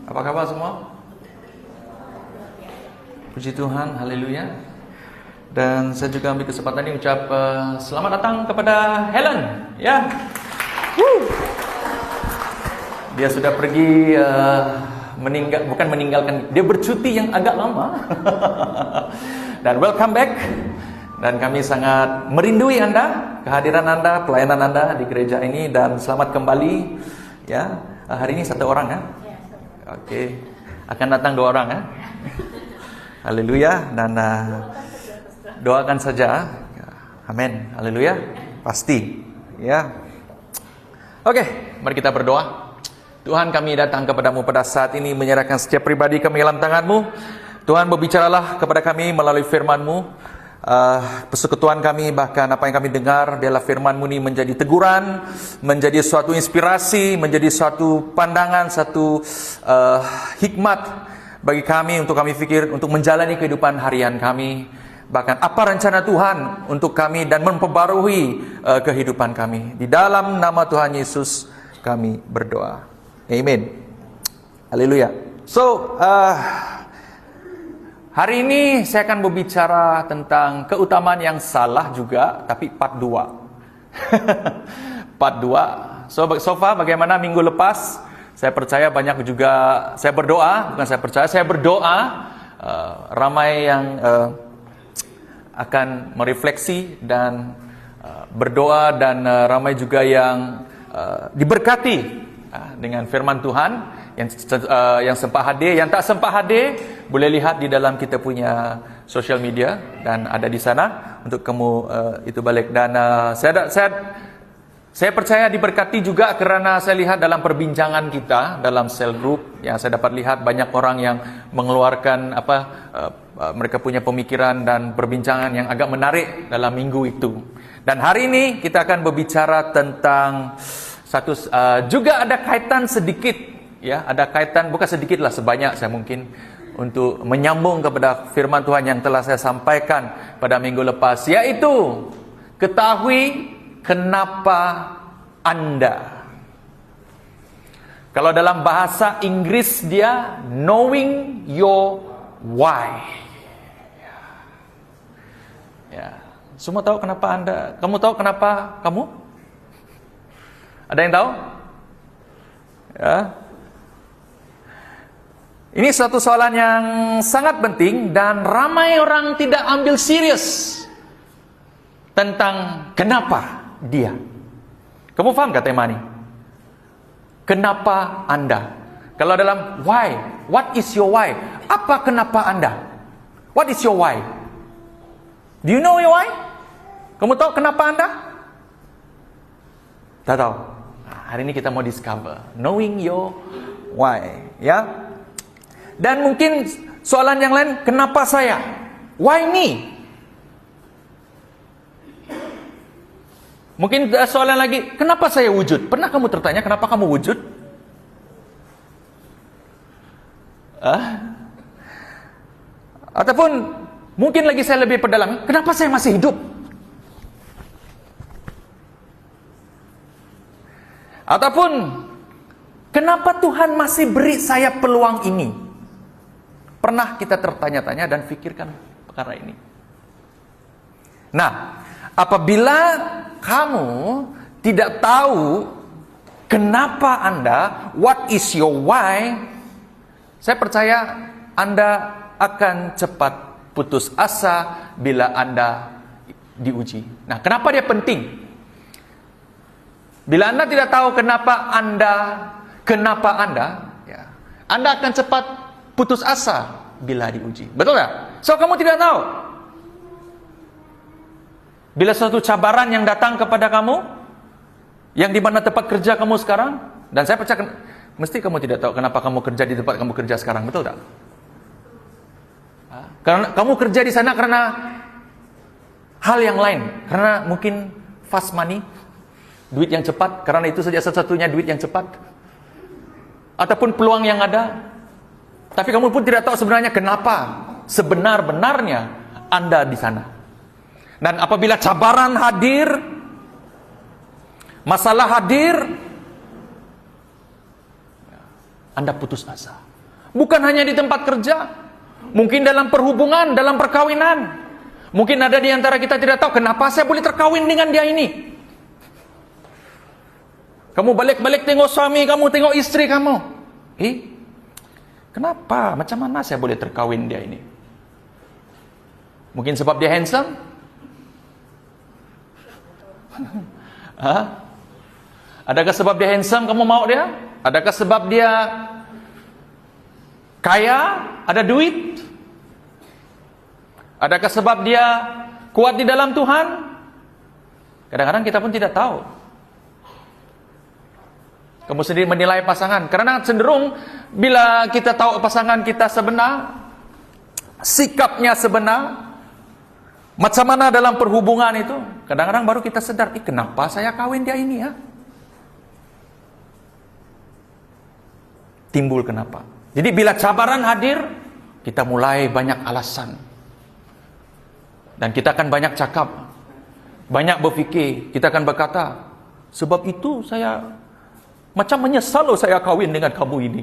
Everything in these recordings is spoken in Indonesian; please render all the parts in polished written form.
Apa kabar semua? Puji Tuhan, haleluya. Dan saya juga ambil kesempatan ini ucap selamat datang kepada Helen, ya. Dia sudah pergi bukan meninggalkan, dia bercuti yang agak lama. Dan welcome back. Dan kami sangat merindui Anda, kehadiran Anda, pelayanan Anda di gereja ini, dan selamat kembali. Ya, hari ini 1 orang ya. Oke, akan datang 2 orang ya. Haleluya. Dan doakan saja. Amin. Haleluya. Pasti. Ya. Oke, mari kita berdoa. Tuhan, kami datang kepadamu pada saat ini, menyerahkan setiap pribadi kami dalam tangan-Mu. Tuhan, berbicaralah kepada kami melalui firman-Mu. Persekutuan kami, bahkan apa yang kami dengar adalah firman-Mu ini menjadi teguran, menjadi suatu inspirasi, menjadi suatu pandangan, satu hikmat bagi kami untuk kami fikir, untuk menjalani kehidupan harian kami. Bahkan apa rencana Tuhan untuk kami dan memperbarui kehidupan kami. Di dalam nama Tuhan Yesus kami berdoa. Amin. Haleluya. So, hari ini saya akan berbicara tentang keutamaan yang salah juga, tapi part 2. Part 2. So far bagaimana minggu lepas? Saya percaya banyak juga, saya berdoa ramai yang akan merefleksi dan berdoa, dan ramai juga yang diberkati dengan firman Tuhan. Yang sempat hadir, yang tak sempat hadir, boleh lihat di dalam kita punya social media, dan ada di sana untuk kamu itu balik. Dan saya percaya diberkati juga kerana saya lihat dalam perbincangan kita dalam cell group, yang saya dapat lihat banyak orang yang mengeluarkan mereka punya pemikiran dan perbincangan yang agak menarik dalam minggu itu. Dan hari ini kita akan berbicara tentang satu juga ada kaitan sedikit. Ya, ada kaitan, bukan sedikit lah, sebanyak saya mungkin, untuk menyambung kepada firman Tuhan yang telah saya sampaikan pada minggu lepas, yaitu ketahui kenapa Anda. Kalau dalam bahasa Inggris dia knowing your why. Ya, semua tahu kenapa Anda? Kamu tahu kenapa kamu? Ada yang tahu? Ya. Ini suatu soalan yang sangat penting, dan ramai orang tidak ambil serius tentang kenapa dia. Kamu faham gak tema ini? Kenapa Anda? Kalau dalam why, what is your why? Apa kenapa Anda? What is your why? Do you know your why? Kamu tahu kenapa Anda? Tak tahu. Hari ini kita mau discover knowing your why, ya. Dan mungkin soalan yang lain, kenapa saya? Why me? Mungkin soalan lagi, kenapa saya wujud? Pernah kamu tertanya kenapa kamu wujud? Ataupun mungkin lagi saya lebih perdalam, kenapa saya masih hidup? Ataupun kenapa Tuhan masih beri saya peluang ini? Pernah kita tertanya-tanya dan pikirkan perkara ini? Nah, apabila kamu tidak tahu kenapa Anda, what is your why, saya percaya Anda akan cepat putus asa bila Anda diuji. Nah, kenapa dia penting? Bila Anda tidak tahu kenapa Anda, ya, Anda akan cepat putus asa bila diuji. Betul tak? So, kamu tidak tahu. Bila suatu cabaran yang datang kepada kamu, yang di mana tempat kerja kamu sekarang, dan saya percaya mesti kamu tidak tahu kenapa kamu kerja di tempat kamu kerja sekarang, betul tak? Karena kamu kerja di sana karena hal yang lain, karena mungkin fast money, duit yang cepat, karena itu saja satu-satunya duit yang cepat, ataupun peluang yang ada. Tapi kamu pun tidak tahu sebenarnya kenapa sebenar-benarnya Anda di sana. Dan apabila cabaran hadir, masalah hadir, Anda putus asa. Bukan hanya di tempat kerja, mungkin dalam perhubungan, dalam perkawinan. Mungkin ada di antara kita tidak tahu, kenapa saya boleh terkawin dengan dia ini. Kamu balik-balik tengok suami kamu, tengok istri kamu. Kenapa? Macam mana saya boleh terkawin dia ini? Mungkin sebab dia handsome? Adakah sebab dia handsome kamu mau dia? Adakah sebab dia kaya, ada duit? Adakah sebab dia kuat di dalam Tuhan? Kadang-kadang kita pun tidak tahu. Kamu sendiri menilai pasangan. Karena cenderung bila kita tahu pasangan kita sebenar, sikapnya sebenar, macam mana dalam perhubungan itu, kadang-kadang baru kita sadar, kenapa saya kawin dia ini ya? Timbul kenapa. Jadi bila cabaran hadir, kita mulai banyak alasan. Dan kita akan banyak cakap, banyak berfikir. Kita akan berkata, sebab itu saya macam menyesal loh saya kawin dengan kamu ini.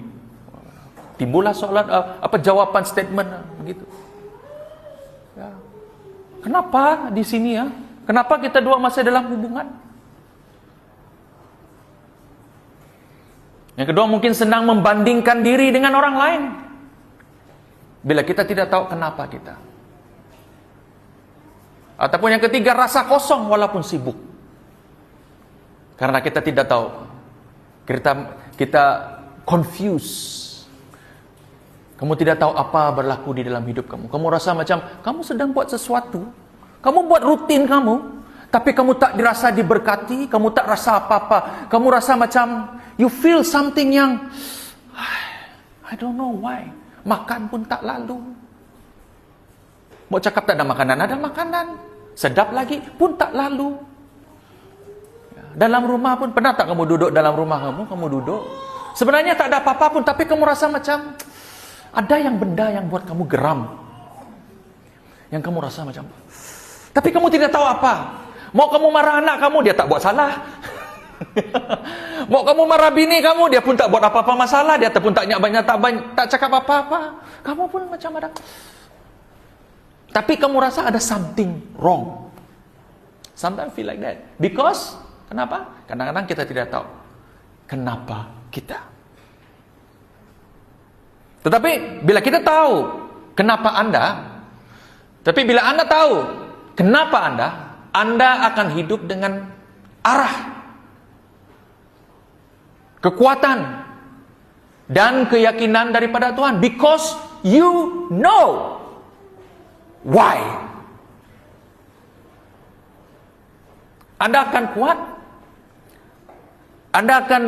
Timbullah soalan, jawapan statement begitu. Ya. Kenapa di sini ya? Kenapa kita dua masih dalam hubungan? Yang kedua, mungkin senang membandingkan diri dengan orang lain. Bila kita tidak tahu kenapa kita. Ataupun yang ketiga, rasa kosong walaupun sibuk. Karena kita tidak tahu. Kita confused. Kamu tidak tahu apa berlaku di dalam hidup kamu. Kamu rasa macam kamu sedang buat sesuatu. Kamu buat rutin kamu, tapi kamu tak dirasa diberkati, kamu tak rasa apa-apa. Kamu rasa macam you feel something yang I don't know why. Makan pun tak lalu. Mau cakap tak ada makanan, ada makanan. Sedap lagi pun tak lalu. Dalam rumah pun, pernah tak kamu duduk dalam rumah kamu duduk. Sebenarnya tak ada apa-apa pun, tapi kamu rasa macam ada yang benda yang buat kamu geram. Yang kamu rasa macam, tapi kamu tidak tahu apa. Mau kamu marah anak kamu, dia tak buat salah. Mau kamu marah bini kamu, dia pun tak buat apa-apa masalah. Dia pun tak cakap apa-apa. Kamu pun macam ada. Tapi kamu rasa ada something wrong. Sometimes feel like that. Because, kenapa? Kadang-kadang kita tidak tahu kenapa kita. Tetapi bila kita tahu kenapa tapi bila Anda tahu kenapa Anda akan hidup dengan arah, kekuatan, dan keyakinan daripada Tuhan. Because you know why. Anda akan kuat. Anda akan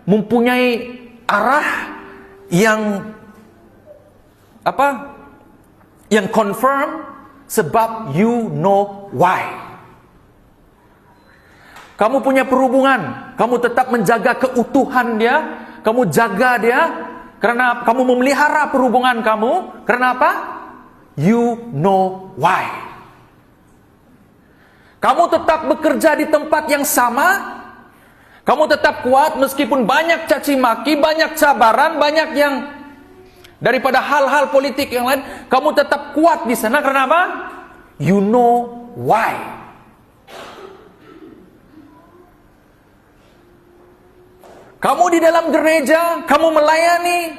mempunyai arah yang yang confirm, sebab you know why. Kamu punya perhubungan, kamu tetap menjaga keutuhan dia, kamu jaga dia, karena kamu memelihara perhubungan kamu. Kenapa? You know why. Kamu tetap bekerja di tempat yang sama. Kamu tetap kuat meskipun banyak caci maki, banyak cabaran, banyak yang daripada hal-hal politik yang lain. Kamu tetap kuat di sana. Kenapa? You know why. Kamu di dalam gereja, kamu melayani.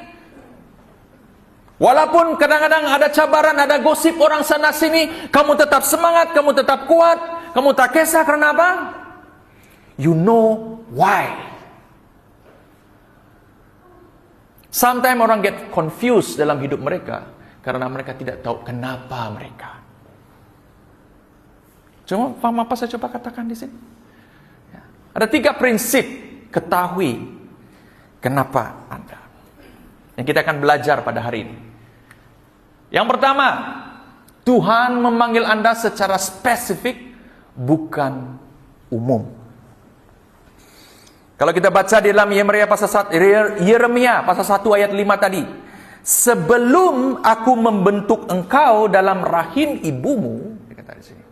Walaupun kadang-kadang ada cabaran, ada gosip orang sana sini, kamu tetap semangat, kamu tetap kuat, kamu tak kisah. Kenapa? You know why. Sometimes orang get confused dalam hidup mereka karena mereka tidak tahu kenapa mereka. Cuma faham apa saya coba katakan di sini? Ya. Ada 3 prinsip ketahui kenapa Anda, yang kita akan belajar pada hari ini. Yang pertama, Tuhan memanggil Anda secara spesifik, bukan umum. Kalau kita baca di dalam Yeremia pasal 1 ayat 5 tadi. Sebelum aku membentuk engkau dalam rahim ibumu, dikata di sini,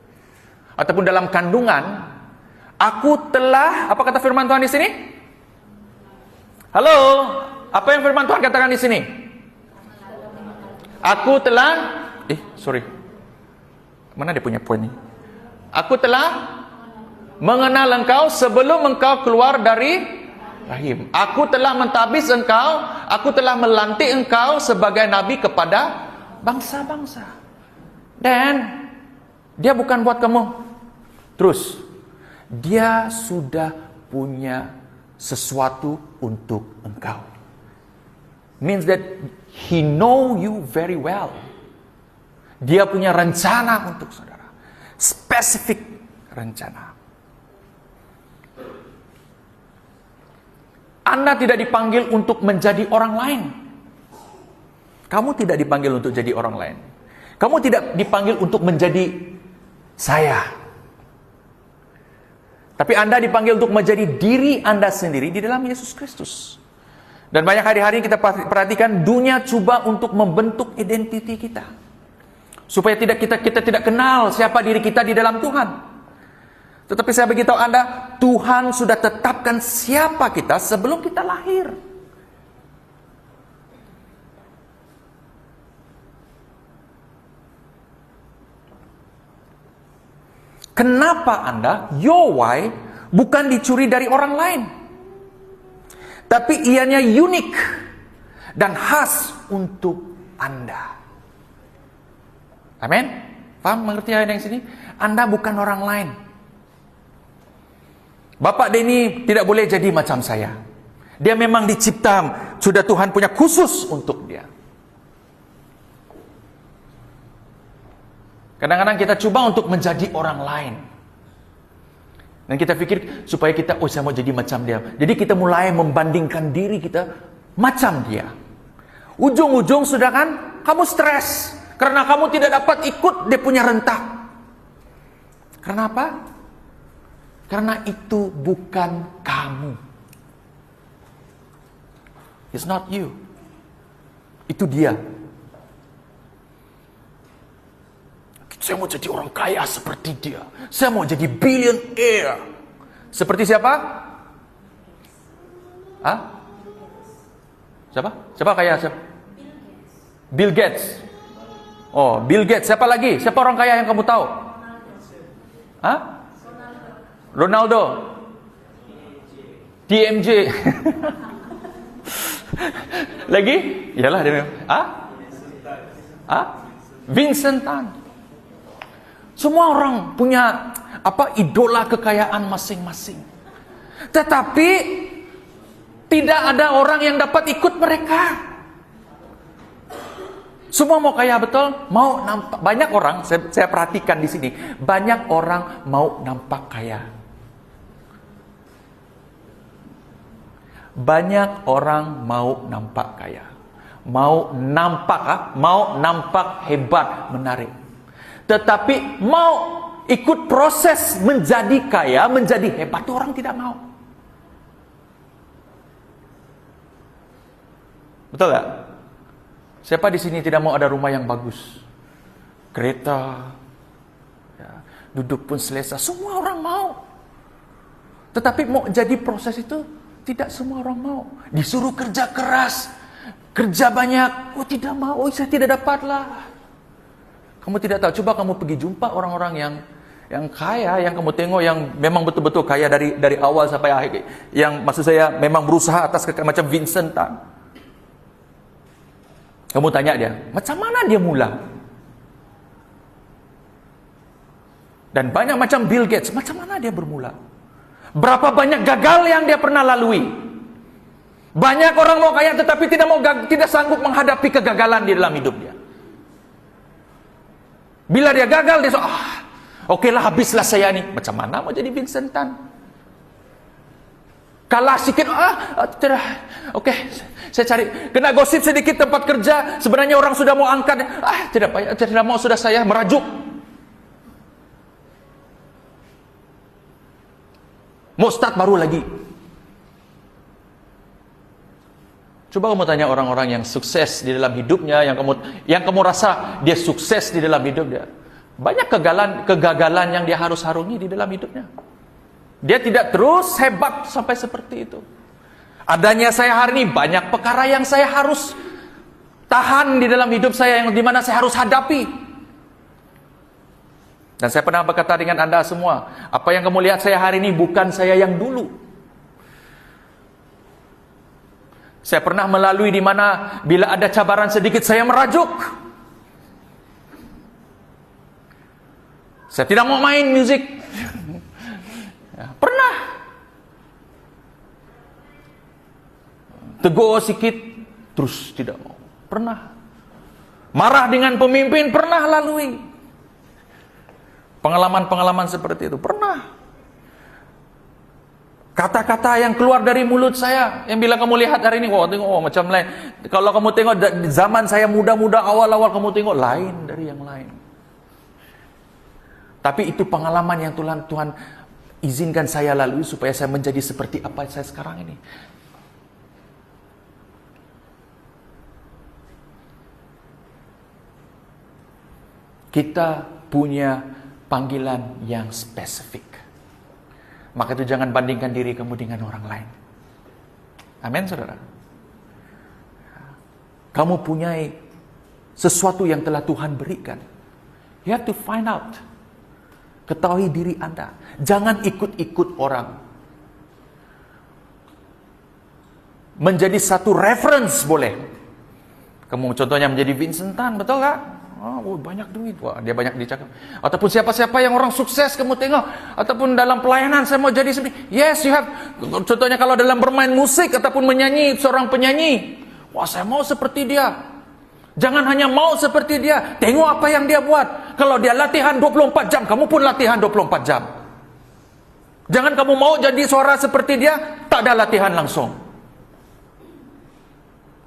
ataupun dalam kandungan, aku telah, apa kata firman Tuhan di sini? Halo, apa yang firman Tuhan katakan di sini? Aku telah, sorry. Mana dia punya poin ni? Aku telah mengenal engkau sebelum engkau keluar dari rahim. Aku telah mentabis engkau, aku telah melantik engkau sebagai nabi kepada bangsa-bangsa. Dan dia bukan buat kamu. Terus, dia sudah punya sesuatu untuk engkau. Means that he know you very well. Dia punya rencana untuk saudara. Spesifik rencana. Anda tidak dipanggil untuk menjadi orang lain. Kamu tidak dipanggil untuk jadi orang lain. Kamu tidak dipanggil untuk menjadi saya. Tapi Anda dipanggil untuk menjadi diri Anda sendiri di dalam Yesus Kristus. Dan banyak hari-hari kita perhatikan dunia coba untuk membentuk identiti kita. Supaya kita tidak kenal siapa diri kita di dalam Tuhan. Tetapi saya beritahu Anda, Tuhan sudah tetapkan siapa kita sebelum kita lahir. Kenapa Anda, your why, bukan dicuri dari orang lain? Tapi ianya unik dan khas untuk Anda. Amin? Paham, mengerti ayat yang sini? Anda bukan orang lain. Bapak Denny tidak boleh jadi macam saya. Dia memang dicipta, sudah Tuhan punya khusus untuk dia. Kadang-kadang kita coba untuk menjadi orang lain. Dan kita pikir supaya kita, saya mau jadi macam dia. Jadi kita mulai membandingkan diri kita macam dia. Ujung-ujung sudah kan, kamu stres. Karena kamu tidak dapat ikut dia punya rentak. Kenapa? Karena itu bukan kamu. It's not you. Itu dia. Saya mau jadi orang kaya seperti dia. Saya mau jadi billionaire. Seperti siapa? Hah? Siapa? Siapa kaya? Siapa? Bill Gates. Oh, Bill Gates. Siapa lagi? Siapa orang kaya yang kamu tahu? Hah? Ronaldo. TMJ. Lagi? Iyalah dia memang. Vincent Tan. Semua orang punya idola kekayaan masing-masing. Tetapi tidak ada orang yang dapat ikut mereka. Semua mau kaya betul, mau nampak. Banyak orang, saya perhatikan di sini, banyak orang mau nampak kaya. Banyak orang mau nampak kaya. Mau nampak hebat, menarik. Tetapi mau ikut proses menjadi kaya, menjadi hebat, itu orang tidak mau. Betul tak? Siapa di sini tidak mau ada rumah yang bagus? Kereta, ya, duduk pun selesa, semua orang mau. Tetapi mau jadi proses itu, tidak semua orang mau. Disuruh kerja keras, kerja banyak, tidak mau, saya tidak dapatlah. Kamu tidak tahu, coba kamu pergi jumpa orang-orang yang kaya, yang kamu tengok yang memang betul-betul kaya dari awal sampai akhir. Yang maksud saya memang berusaha atas kekayaan, macam Vincent Tan. Kamu tanya dia, macam mana dia mula? Dan banyak macam Bill Gates, macam mana dia bermula? Berapa banyak gagal yang dia pernah lalui? Banyak orang mau kaya tetapi tidak sanggup menghadapi kegagalan di dalam hidup dia. Bila dia gagal, dia okeylah, habislah saya ni. Macam mana mau jadi Vincent Tan? Kalah sikit, okey, saya cari. Kena gosip sedikit tempat kerja, sebenarnya orang sudah mau angkat. Tidak payah, tidak mau, sudah saya merajuk. Mau start baru lagi. Coba kamu tanya orang-orang yang sukses di dalam hidupnya, yang kamu rasa dia sukses di dalam hidup dia. Banyak kegagalan yang dia harus harungi di dalam hidupnya. Dia tidak terus hebat sampai seperti itu. Adanya saya hari ini, banyak perkara yang saya harus tahan di dalam hidup saya yang dimana saya harus hadapi. Dan saya pernah berkata dengan Anda semua, apa yang kamu lihat saya hari ini bukan saya yang dulu. Saya pernah melalui di mana bila ada cabaran sedikit saya merajuk. Saya tidak mau main musik. Ya, pernah. Tegur sikit, terus tidak mau. Pernah. Marah dengan pemimpin, pernah lalui. Pengalaman-pengalaman seperti itu, pernah. Kata-kata yang keluar dari mulut saya, yang bila kamu lihat hari ini, tengok macam lain. Kalau kamu tengok zaman saya muda-muda awal-awal, kamu tengok lain dari yang lain. Tapi itu pengalaman yang Tuhan izinkan saya lalui supaya saya menjadi seperti apa saya sekarang ini. Kita punya panggilan yang spesifik. Maka itu jangan bandingkan diri kamu dengan orang lain. Amin, saudara. Kamu punya sesuatu yang telah Tuhan berikan. You have to find out. Ketahui diri Anda. Jangan ikut-ikut orang. Menjadi satu reference boleh. Kamu contohnya menjadi Vincent Tan, betul gak? Oh, banyak duit. Wah, dia banyak dicakap. Ataupun siapa-siapa yang orang sukses kamu tengok. Ataupun dalam pelayanan saya mau jadi seperti. Yes, you have. Contohnya kalau dalam bermain musik ataupun menyanyi, seorang penyanyi. Wah, saya mau seperti dia. Jangan hanya mau seperti dia. Tengok apa yang dia buat. Kalau dia latihan 24 jam, kamu pun latihan 24 jam. Jangan kamu mau jadi suara seperti dia, tak ada latihan langsung.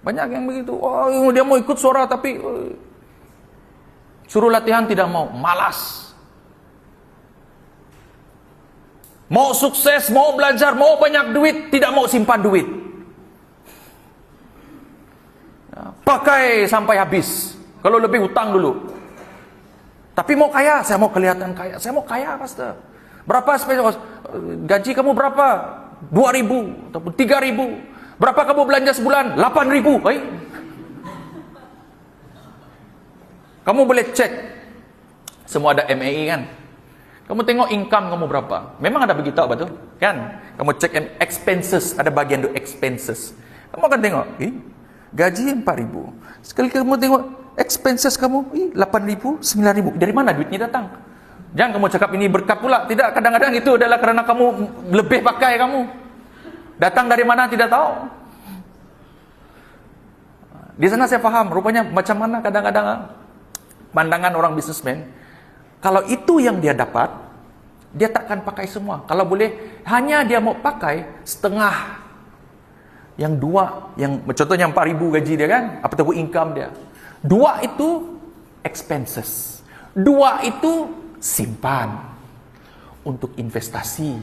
Banyak yang begitu. Oh, dia mau ikut suara tapi suruh latihan tidak mau, malas. Mau sukses, mau belajar, mau banyak duit, tidak mau simpan duit. Pakai sampai habis. Kalau lebih hutang dulu. Tapi mau kaya, saya mau kelihatan kaya. Saya mau kaya, pastor. Berapa spesial? Gaji kamu berapa? 2.000 ataupun 3.000. Berapa kamu belanja sebulan? 8.000. Kamu boleh cek. Semua ada MAE kan? Kamu tengok income kamu berapa. Memang ada begitu, betul? Kan? Kamu cek expenses, ada bagian tu expenses. Kamu akan tengok, gaji 4.000. Sekali kamu tengok expenses kamu, 8.000, 9.000. Dari mana duitnya datang? Jangan kamu cakap ini berkat pula. Tidak, kadang-kadang itu adalah kerana kamu lebih pakai kamu. Datang dari mana tidak tahu. Di sana saya faham, rupanya macam mana kadang-kadang pandangan orang bisnismen. Kalau itu yang dia dapat, dia takkan pakai semua. Kalau boleh, hanya dia mau pakai setengah. Yang dua, yang contohnya 4.000 gaji dia kan, apa tahu income dia. 2 itu expenses. 2 itu simpan untuk investasi.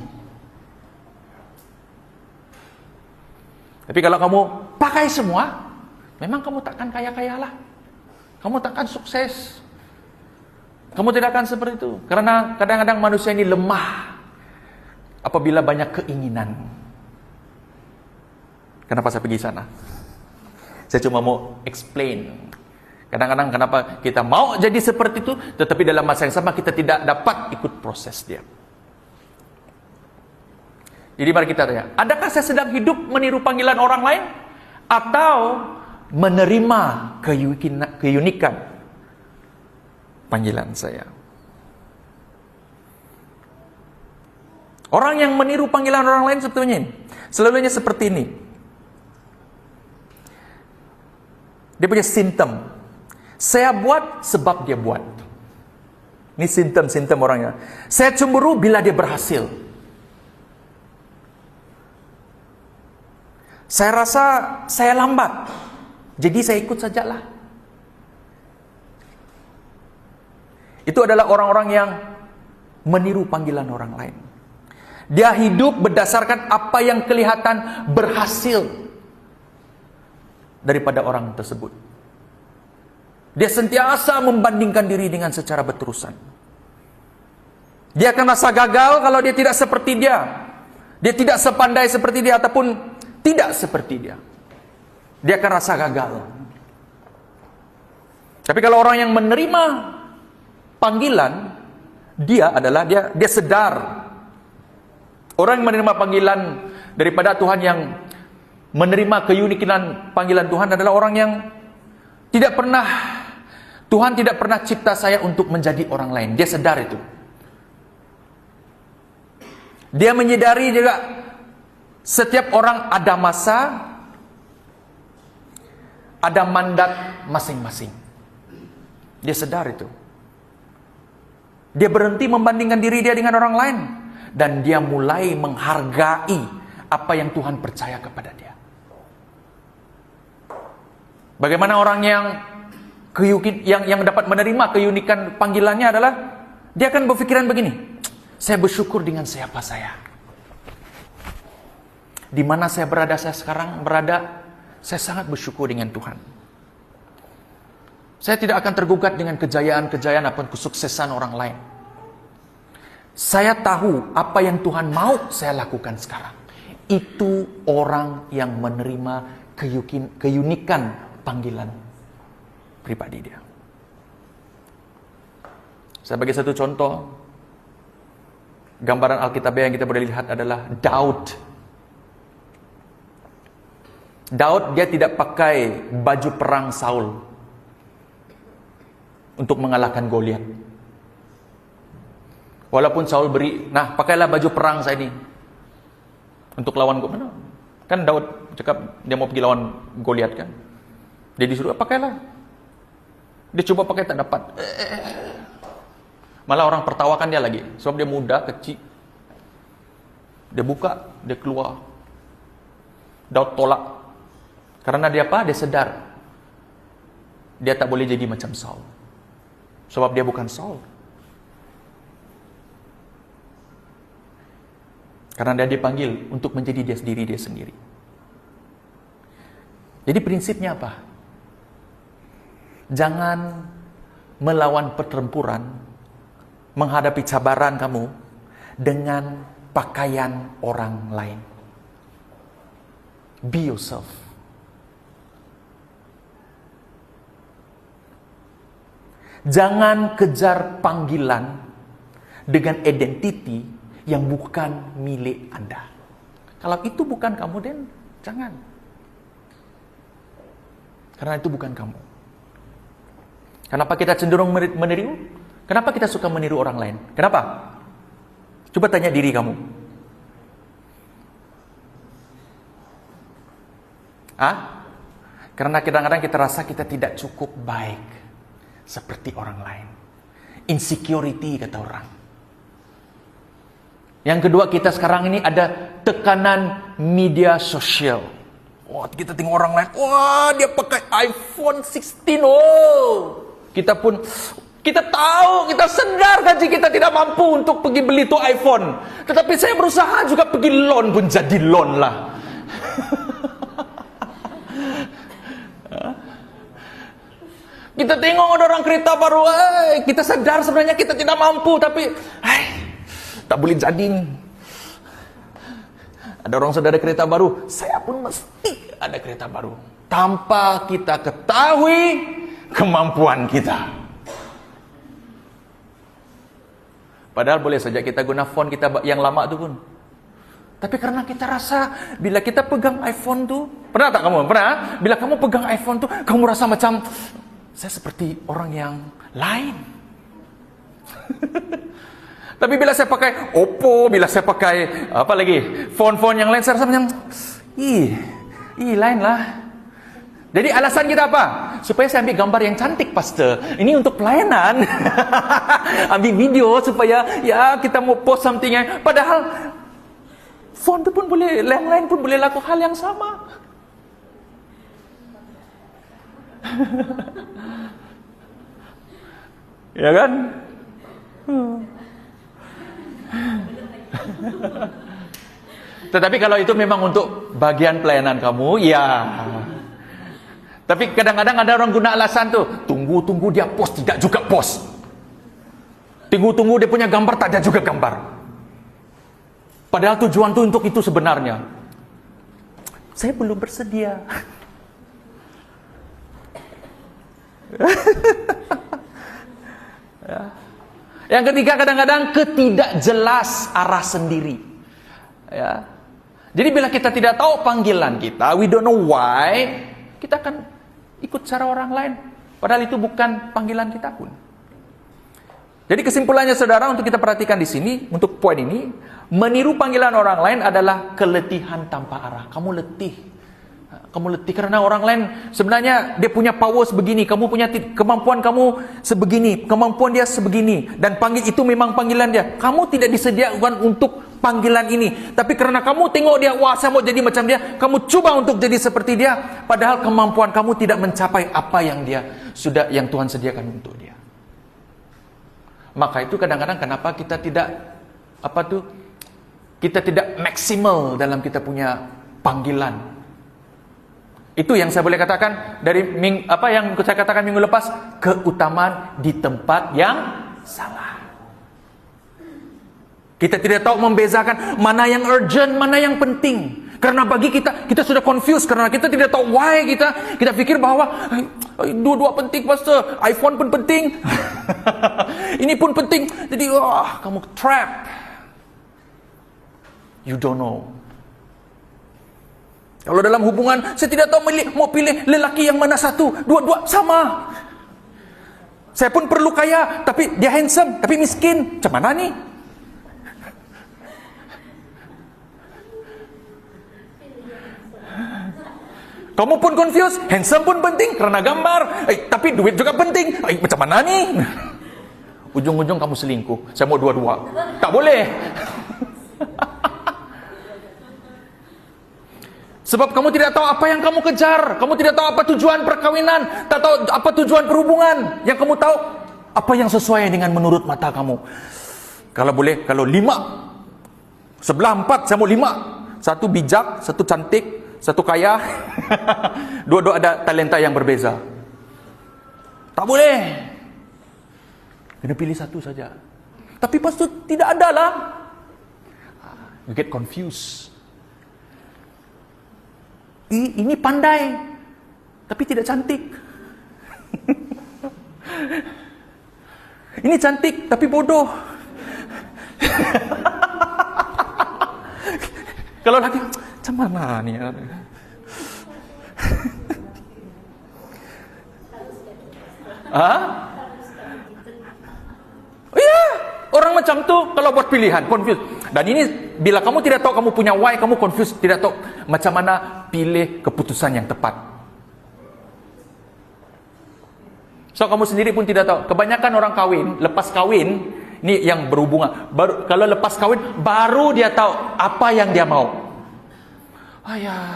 Tapi kalau kamu pakai semua, memang kamu takkan kaya-kaya lah. Kamu takkan sukses. Kamu tidak akan seperti itu. Karena kadang-kadang manusia ini lemah apabila banyak keinginan. Kenapa saya pergi sana? Saya cuma mau explain. Kadang-kadang kenapa kita mau jadi seperti itu, tetapi dalam masa yang sama kita tidak dapat ikut proses dia. Jadi mari kita tanya, adakah saya sedang hidup meniru panggilan orang lain? Atau menerima keunikan panggilan saya? Orang yang meniru panggilan orang lain sebetulnya selalunya seperti ini. Dia punya simptom. Saya buat sebab dia buat. Ini simptom-simptom orangnya. Saya cemburu bila dia berhasil. Saya rasa saya lambat, jadi saya ikut sajalah. Itu adalah orang-orang yang meniru panggilan orang lain. Dia hidup berdasarkan apa yang kelihatan berhasil daripada orang tersebut. Dia sentiasa membandingkan diri dengan secara berterusan. Dia akan rasa gagal kalau dia tidak seperti dia. Dia tidak sepandai seperti dia ataupun tidak seperti dia. Dia akan rasa gagal. Tapi kalau orang yang menerima panggilan, dia sadar. Orang yang menerima panggilan daripada Tuhan, yang menerima keunikan panggilan Tuhan, adalah orang yang Tuhan tidak pernah cipta saya untuk menjadi orang lain. Dia sadar itu. Dia menyadari juga setiap orang ada masa, ada mandat masing-masing. Dia sadar itu. Dia berhenti membandingkan diri dia dengan orang lain, dan dia mulai menghargai apa yang Tuhan percaya kepada dia. Bagaimana orang yang dapat menerima keunikan panggilannya adalah dia akan berpikiran begini, saya bersyukur dengan siapa saya. Di mana saya sekarang berada, saya sangat bersyukur dengan Tuhan. Saya tidak akan tergugat dengan kejayaan-kejayaan ataupun kesuksesan orang lain. Saya tahu apa yang Tuhan mau saya lakukan sekarang. Itu orang yang menerima keunikan panggilan pribadi dia. Saya bagi satu contoh. Gambaran Alkitabiah yang kita boleh lihat adalah Daud. Daud, dia tidak pakai baju perang Saul untuk mengalahkan Goliat. Walaupun Saul beri, pakailah baju perang saya ini untuk lawan Goliat. Kan Daud cakap dia mau pergi lawan Goliat kan. Dia disuruh pakailah. Dia coba pakai tak dapat. Malah orang tertawakan dia lagi, sebab dia muda, kecil. Dia buka, dia keluar. Daud tolak. Karena dia apa? Dia sadar dia tak boleh jadi macam Saul. Sebab dia bukan Saul. Karena dia dipanggil untuk menjadi dia sendiri. Jadi prinsipnya apa? Jangan melawan pertempuran, menghadapi cabaran kamu dengan pakaian orang lain. Be yourself. Jangan kejar panggilan dengan identiti yang bukan milik Anda. Kalau itu bukan kamu, dan jangan. Karena itu bukan kamu. Kenapa kita cenderung meniru? Kenapa kita suka meniru orang lain? Kenapa? Coba tanya diri kamu. Karena kadang-kadang kita rasa kita tidak cukup baik seperti orang lain. Insecurity kata orang. Yang kedua, kita sekarang ini ada tekanan media sosial. Wah, kita tengok orang lain, wah dia pakai iPhone 16. Kita tahu, kita sedar gaji kita tidak mampu untuk pergi beli tu iPhone. Tetapi saya berusaha juga pergi loan pun jadi loan lah. Kita tengok ada orang kereta baru, kita sadar sebenarnya kita tidak mampu, tapi tak boleh jadi. Ada orang sudah ada kereta baru, saya pun mesti ada kereta baru. Tanpa kita ketahui kemampuan kita. Padahal boleh saja kita guna phone kita yang lama tu pun. Tapi karena kita rasa bila kita pegang iPhone tu, pernah tak kamu? Pernah? Bila kamu pegang iPhone tu, kamu rasa macam saya seperti orang yang lain. Tapi bila saya pakai Oppo, bila saya pakai apa lagi, phone-phone yang lain, saya rasa macam lain lah. Jadi alasan kita apa? Supaya saya ambil gambar yang cantik, pastor. Ini untuk pelayanan. Ambil video supaya kita mau post something yang, padahal phone tu pun boleh, yang lain pun boleh lakukan hal yang sama. Ya kan? Tetapi kalau itu memang untuk bagian pelayanan kamu, ya. Tapi kadang-kadang ada orang guna alasan tu, tunggu dia post, tidak juga post. Tunggu dia punya gambar, tak ada juga gambar. Padahal tujuan tu untuk itu sebenarnya. Saya belum bersedia. Ya. Yang ketiga, kadang-kadang ketidakjelas arah sendiri. Ya. Jadi bila kita tidak tahu panggilan kita, we don't know why, kita akan ikut cara orang lain. Padahal itu bukan panggilan kita pun. Jadi kesimpulannya saudara, untuk kita perhatikan di sini, untuk poin ini, meniru panggilan orang lain adalah keletihan tanpa arah. Kamu letih karena orang lain sebenarnya dia punya power sebegini, kamu punya kemampuan kamu sebegini, kemampuan dia sebegini, dan panggil itu memang panggilan dia. Kamu tidak disediakan untuk panggilan ini, tapi karena kamu tengok dia, wah saya mau jadi macam dia, kamu coba untuk jadi seperti dia, padahal kemampuan kamu tidak mencapai apa yang Tuhan sediakan untuk dia. Maka itu kadang-kadang kenapa kita tidak maksimal dalam kita punya panggilan. Itu yang saya boleh katakan dari yang saya katakan minggu lepas, keutamaan di tempat yang salah. Kita tidak tahu membezakan mana yang urgent, mana yang penting. Karena bagi kita sudah confused karena kita tidak tahu why kita pikir bahwa dua-dua penting, pastor. iPhone pun penting. Ini pun penting. Jadi kamu trap. You don't know. Kalau dalam hubungan, saya tidak tahu mau pilih lelaki yang mana satu. Dua-dua sama. Saya pun perlu kaya, tapi dia handsome, tapi miskin. Macam mana nih? Kamu pun confused, handsome pun penting karena gambar. Tapi duit juga penting. Macam mana nih? Ujung-ujung kamu selingkuh. Saya mau dua-dua. Tak boleh. Sebab kamu tidak tahu apa yang kamu kejar. Kamu tidak tahu apa tujuan perkawinan. Tak tahu apa tujuan perhubungan. Yang kamu tahu apa yang sesuai dengan menurut mata kamu. Kalau boleh, kalau 5. Sebelah 4, saya mau 5. Satu bijak, satu cantik, satu kaya. Dua-dua ada talenta yang berbeza. Tak boleh. Kena pilih satu saja. Tapi pastor, tidak ada lah. You get confused. Ini pandai, tapi tidak cantik. Ini cantik, tapi bodoh. Kalau lagi, macam mana nih? Iya, orang macam tuh kalau buat pilihan, confused. Dan ini bila kamu tidak tahu kamu punya why, kamu confused, tidak tahu macam mana pilih keputusan yang tepat. So kamu sendiri pun tidak tahu. Kebanyakan orang lepas kawin, ini yang berhubungan. Kalau lepas kawin, baru dia tahu apa yang dia mau.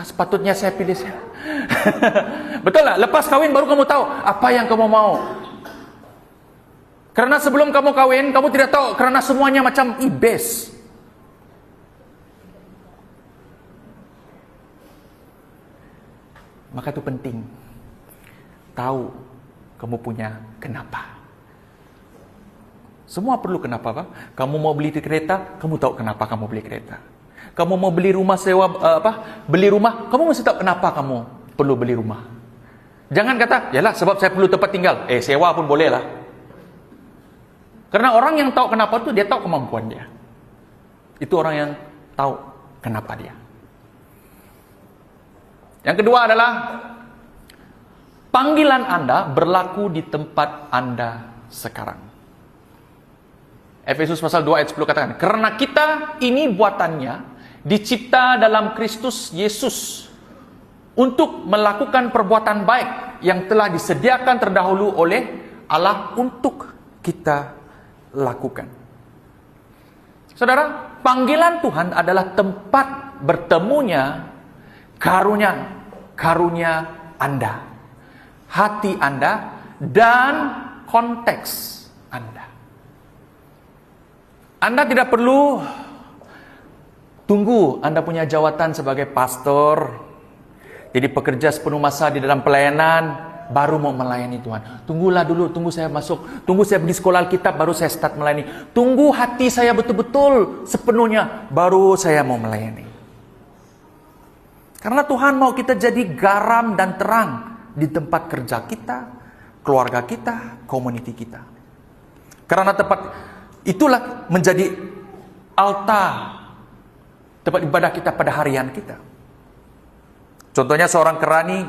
Sepatutnya saya pilih saya. Betul lah, lepas kawin baru kamu tahu apa yang kamu mau. Karena sebelum kamu kawin, kamu tidak tahu, karena semuanya macam iblis. Maka itu penting. Tahu kamu punya kenapa. Semua perlu kenapa, Pak? Kamu mau beli kereta, kamu tahu kenapa kamu beli kereta. Kamu mau beli rumah sewa, beli rumah, kamu mesti tahu kenapa kamu perlu beli rumah. Jangan kata, yalah sebab saya perlu tempat tinggal. Sewa pun boleh lah. Karena orang yang tahu kenapa itu, dia tahu kemampuan dia. Itu orang yang tahu kenapa dia. Yang kedua adalah panggilan Anda berlaku di tempat Anda sekarang. Efesus pasal 2 ayat 10 katakan, karena kita ini buatannya dicipta dalam Kristus Yesus untuk melakukan perbuatan baik yang telah disediakan terdahulu oleh Allah untuk kita lakukan. Saudara, panggilan Tuhan adalah tempat bertemunya karunia Anda, hati Anda, dan konteks Anda. Anda tidak perlu tunggu Anda punya jawatan sebagai pastor, jadi pekerja sepenuh masa di dalam pelayanan, baru mau melayani Tuhan. Tunggulah dulu, tunggu saya masuk, tunggu saya pergi sekolah Alkitab, baru saya start melayani. Tunggu hati saya betul-betul sepenuhnya, baru saya mau melayani. Karena Tuhan mau kita jadi garam dan terang di tempat kerja kita, keluarga kita, community kita. Karena tempat itulah menjadi altar tempat ibadah kita pada harian kita. Contohnya seorang kerani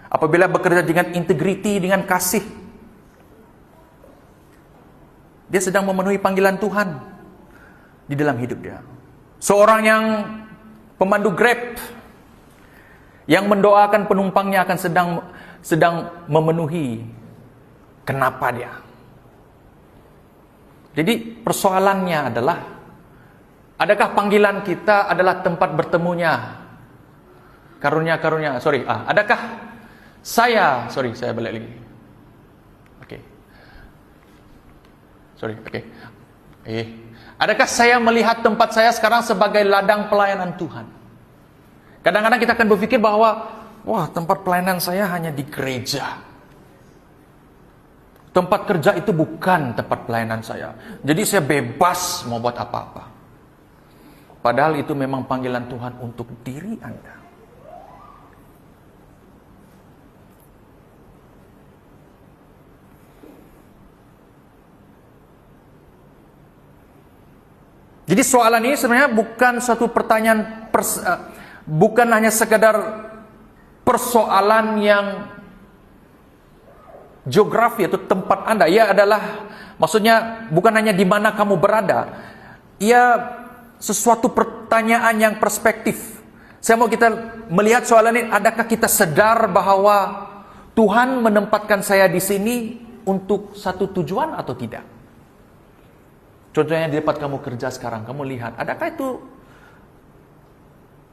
apabila bekerja dengan integriti, dengan kasih, dia sedang memenuhi panggilan Tuhan di dalam hidup dia. Seorang yang pemandu Grab yang mendoakan penumpangnya akan sedang memenuhi kenapa dia. Jadi persoalannya adalah, adakah panggilan kita adalah tempat bertemunya karunia-karunia, adakah saya balik lagi. Adakah saya melihat tempat saya sekarang sebagai ladang pelayanan Tuhan? Kadang-kadang kita akan berpikir bahwa, tempat pelayanan saya hanya di gereja. Tempat kerja itu bukan tempat pelayanan saya. Jadi saya bebas mau buat apa-apa. Padahal itu memang panggilan Tuhan untuk diri Anda. Jadi soalan ini sebenarnya bukan suatu pertanyaan, bukan hanya sekadar persoalan yang geografi atau tempat Anda. Ia adalah, maksudnya bukan hanya di mana kamu berada. Ia sesuatu pertanyaan yang perspektif. Saya mau kita melihat soalan ini, adakah kita sadar bahwa Tuhan menempatkan saya di sini untuk satu tujuan atau tidak? Contohnya di tempat kamu kerja sekarang, kamu lihat, adakah itu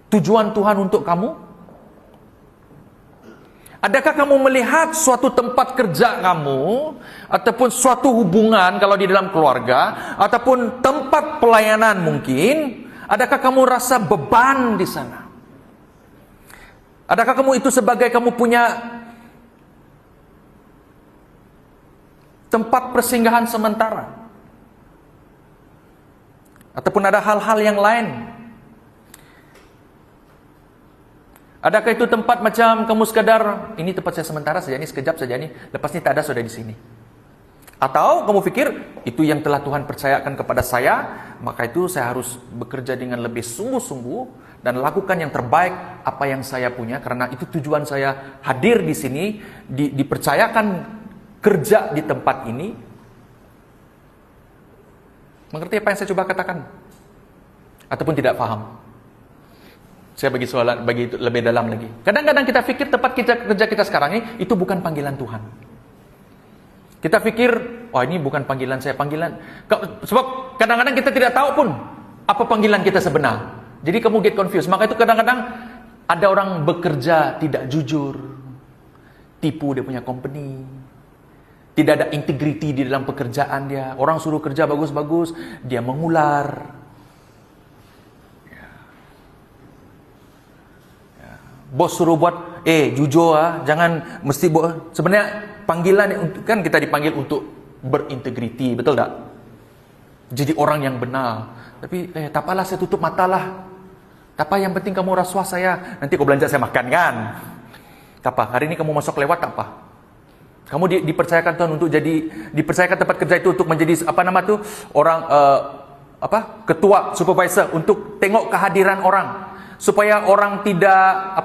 tujuan Tuhan untuk kamu? Adakah kamu melihat suatu tempat kerja kamu, ataupun suatu hubungan kalau di dalam keluarga, ataupun tempat pelayanan mungkin, adakah kamu rasa beban di sana? Adakah kamu itu sebagai kamu punya tempat persinggahan sementara? Ataupun ada hal-hal yang lain? Adakah itu tempat macam kamu sekadar, ini tempat saya sementara saja, ini sekejap saja, ini lepas ini tak ada, sudah di sini. Atau kamu pikir, itu yang telah Tuhan percayakan kepada saya, maka itu saya harus bekerja dengan lebih sungguh-sungguh dan lakukan yang terbaik apa yang saya punya, karena itu tujuan saya hadir di sini, dipercayakan kerja di tempat ini. Mengerti apa yang saya coba katakan? Ataupun tidak paham? Saya bagi soalan, bagi itu lebih dalam lagi. Kadang-kadang kita pikir tempat kerja kita sekarang ini, itu bukan panggilan Tuhan. Kita pikir, ini bukan panggilan saya, sebab kadang-kadang kita tidak tahu pun apa panggilan kita sebenar. Jadi kamu get confused. Maka itu kadang-kadang ada orang bekerja tidak jujur, tipu dia punya company. Tidak ada integriti di dalam pekerjaan dia. Orang suruh kerja bagus-bagus, dia mengular. Bos suruh buat, jujur jangan mesti buat. Sebenarnya panggilan kan kita dipanggil untuk berintegriti, betul tak? Jadi orang yang benar. Tapi tak apalah, saya tutup mata lah. Tak apa, yang penting kamu rasuah saya. Nanti kau belanja saya makan kan? Tak apa, hari ini kamu masuk lewat tak apa. Kamu dipercayakan Tuhan untuk dipercayakan tempat kerja itu untuk menjadi orang ketua, supervisor, untuk tengok kehadiran orang, supaya orang tidak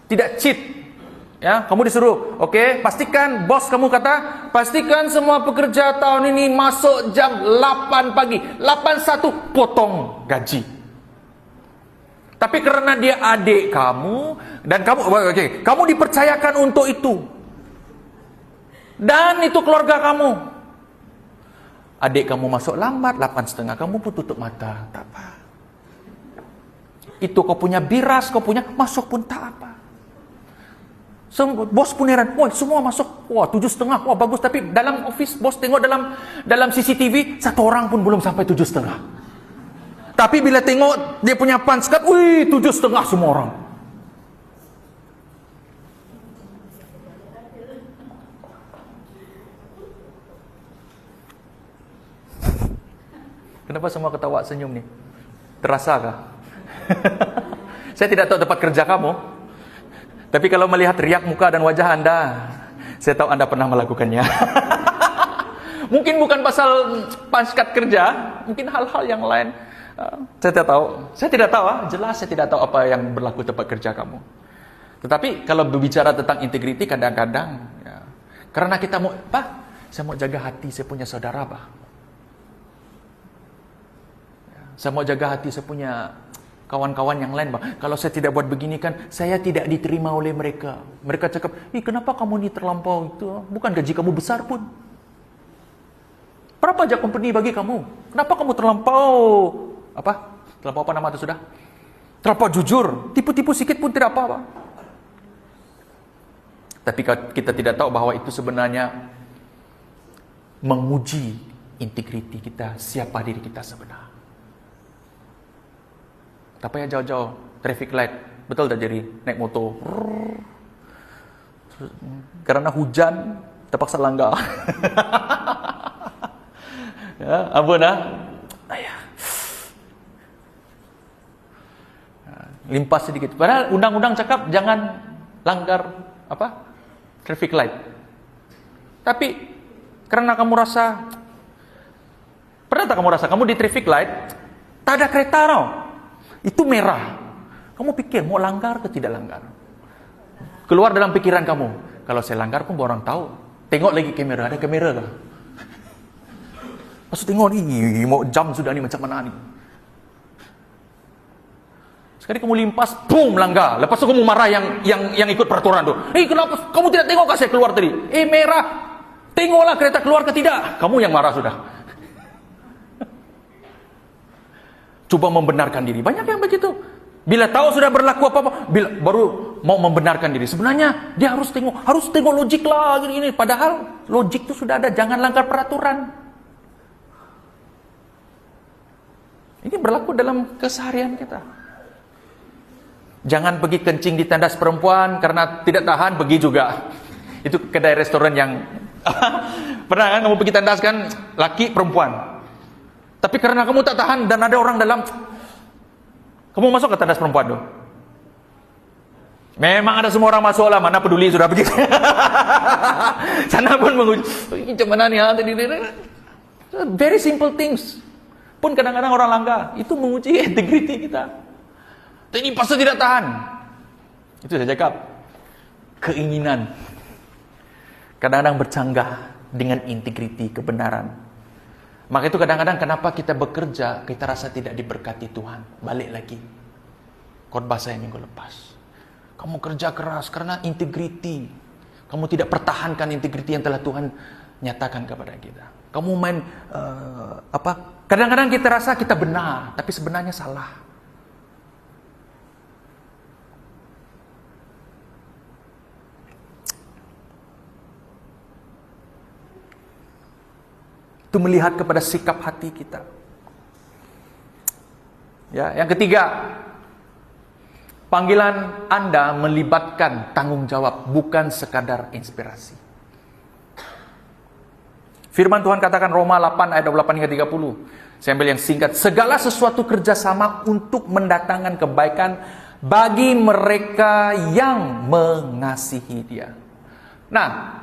tidak cheat. Ya, kamu disuruh, pastikan bos kamu kata, pastikan semua pekerja tahun ini masuk jam 8 pagi, 8.1 potong gaji. Tapi karena dia adik kamu dan kamu dipercayakan untuk itu. Dan itu keluarga kamu. Adik kamu masuk lambat 8.30, kamu pun tutup mata, tak apa. Itu kau punya biras, kau punya masuk pun tak apa. Bos pun heran, semua masuk, 7.30, bagus. Tapi dalam office bos tengok dalam CCTV, satu orang pun belum sampai 7.30. Tapi bila tengok dia punya punch card, 7.30 semua orang. Kenapa semua ketawa senyum ni? Terasakah? Saya tidak tahu tempat kerja kamu, tapi kalau melihat riak muka dan wajah Anda, Saya tahu Anda pernah melakukannya. Mungkin bukan pasal paskat kerja, mungkin hal-hal yang lain. Saya tidak tahu. Jelas saya tidak tahu apa yang berlaku tempat kerja kamu. Tetapi kalau berbicara tentang integriti, kadang-kadang ya, karena kita mau, Pak, saya mau jaga hati saya punya saudara, Pak. Saya mau jaga hati saya punya kawan-kawan yang lain, Pak. Kalau saya tidak buat begini kan, saya tidak diterima oleh mereka. Mereka cakap, kenapa kamu ni terlampau itu? Bukan gaji kamu besar pun. Berapa pajak company bagi kamu? Kenapa kamu terlampau, terlampau apa nama itu sudah? Terlampau jujur. Tipu-tipu sikit pun tidak apa-apa. Tapi kita tidak tahu bahwa itu sebenarnya menguji integriti kita, siapa diri kita sebenarnya. Tak payah jauh-jauh, traffic light, betul tak jadi naik motor. Karena hujan, terpaksa langgar. Ya, ampun limpas sedikit. Padahal undang-undang cakap jangan langgar traffic light. Tapi karena kamu rasa, pernah tak kamu rasa kamu di traffic light, tak ada kereta tau. Itu merah. Kamu pikir mau langgar ke tidak langgar? Keluar dalam pikiran kamu, kalau saya langgar pun orang tahu. Tengok lagi kamera, ada kamera kah? Pas tengok ni, mau jam sudah ni macam mana ni? Sekali kamu limpas, boom, langgar. Lepas tu kamu marah yang ikut peraturan tu. Kenapa kamu tidak tengok kah saya keluar tadi? Merah. Tengoklah kereta keluar ke tidak. Kamu yang marah sudah. Coba membenarkan diri. Banyak yang begitu. Bila tahu sudah berlaku apa-apa, baru mau membenarkan diri. Sebenarnya dia harus tengok logik lah gini. Padahal logik itu sudah ada. Jangan langgar peraturan. Ini berlaku dalam keseharian kita. Jangan pergi kencing di tandas perempuan karena tidak tahan, pergi juga. Itu kedai restoran yang pernah kan kamu pergi tandas kan laki perempuan. Tapi karena kamu tak tahan dan ada orang dalam, kamu masuk ke tandas perempuan tu. Memang ada semua orang masuk lah, mana peduli sudah pergi. Sana pun menguji, macam mana ni very simple things. Pun kadang-kadang orang langgar, itu menguji integriti kita. Ini pasal tidak tahan. Itu saya cakap, keinginan kadang-kadang bercanggah dengan integriti, kebenaran. Maka itu kadang-kadang kenapa kita bekerja, kita rasa tidak diberkati Tuhan. Balik lagi khotbah saya minggu lepas. Kamu kerja keras karena integriti. Kamu tidak pertahankan integriti yang telah Tuhan nyatakan kepada kita. Kamu main kadang-kadang kita rasa kita benar, tapi sebenarnya salah. Itu melihat kepada sikap hati kita. Ya, yang ketiga, panggilan Anda melibatkan tanggung jawab, bukan sekadar inspirasi. Firman Tuhan katakan Roma 8 ayat 28 hingga 30. Saya ambil yang singkat. Segala sesuatu kerjasama untuk mendatangkan kebaikan bagi mereka yang mengasihi Dia. Nah,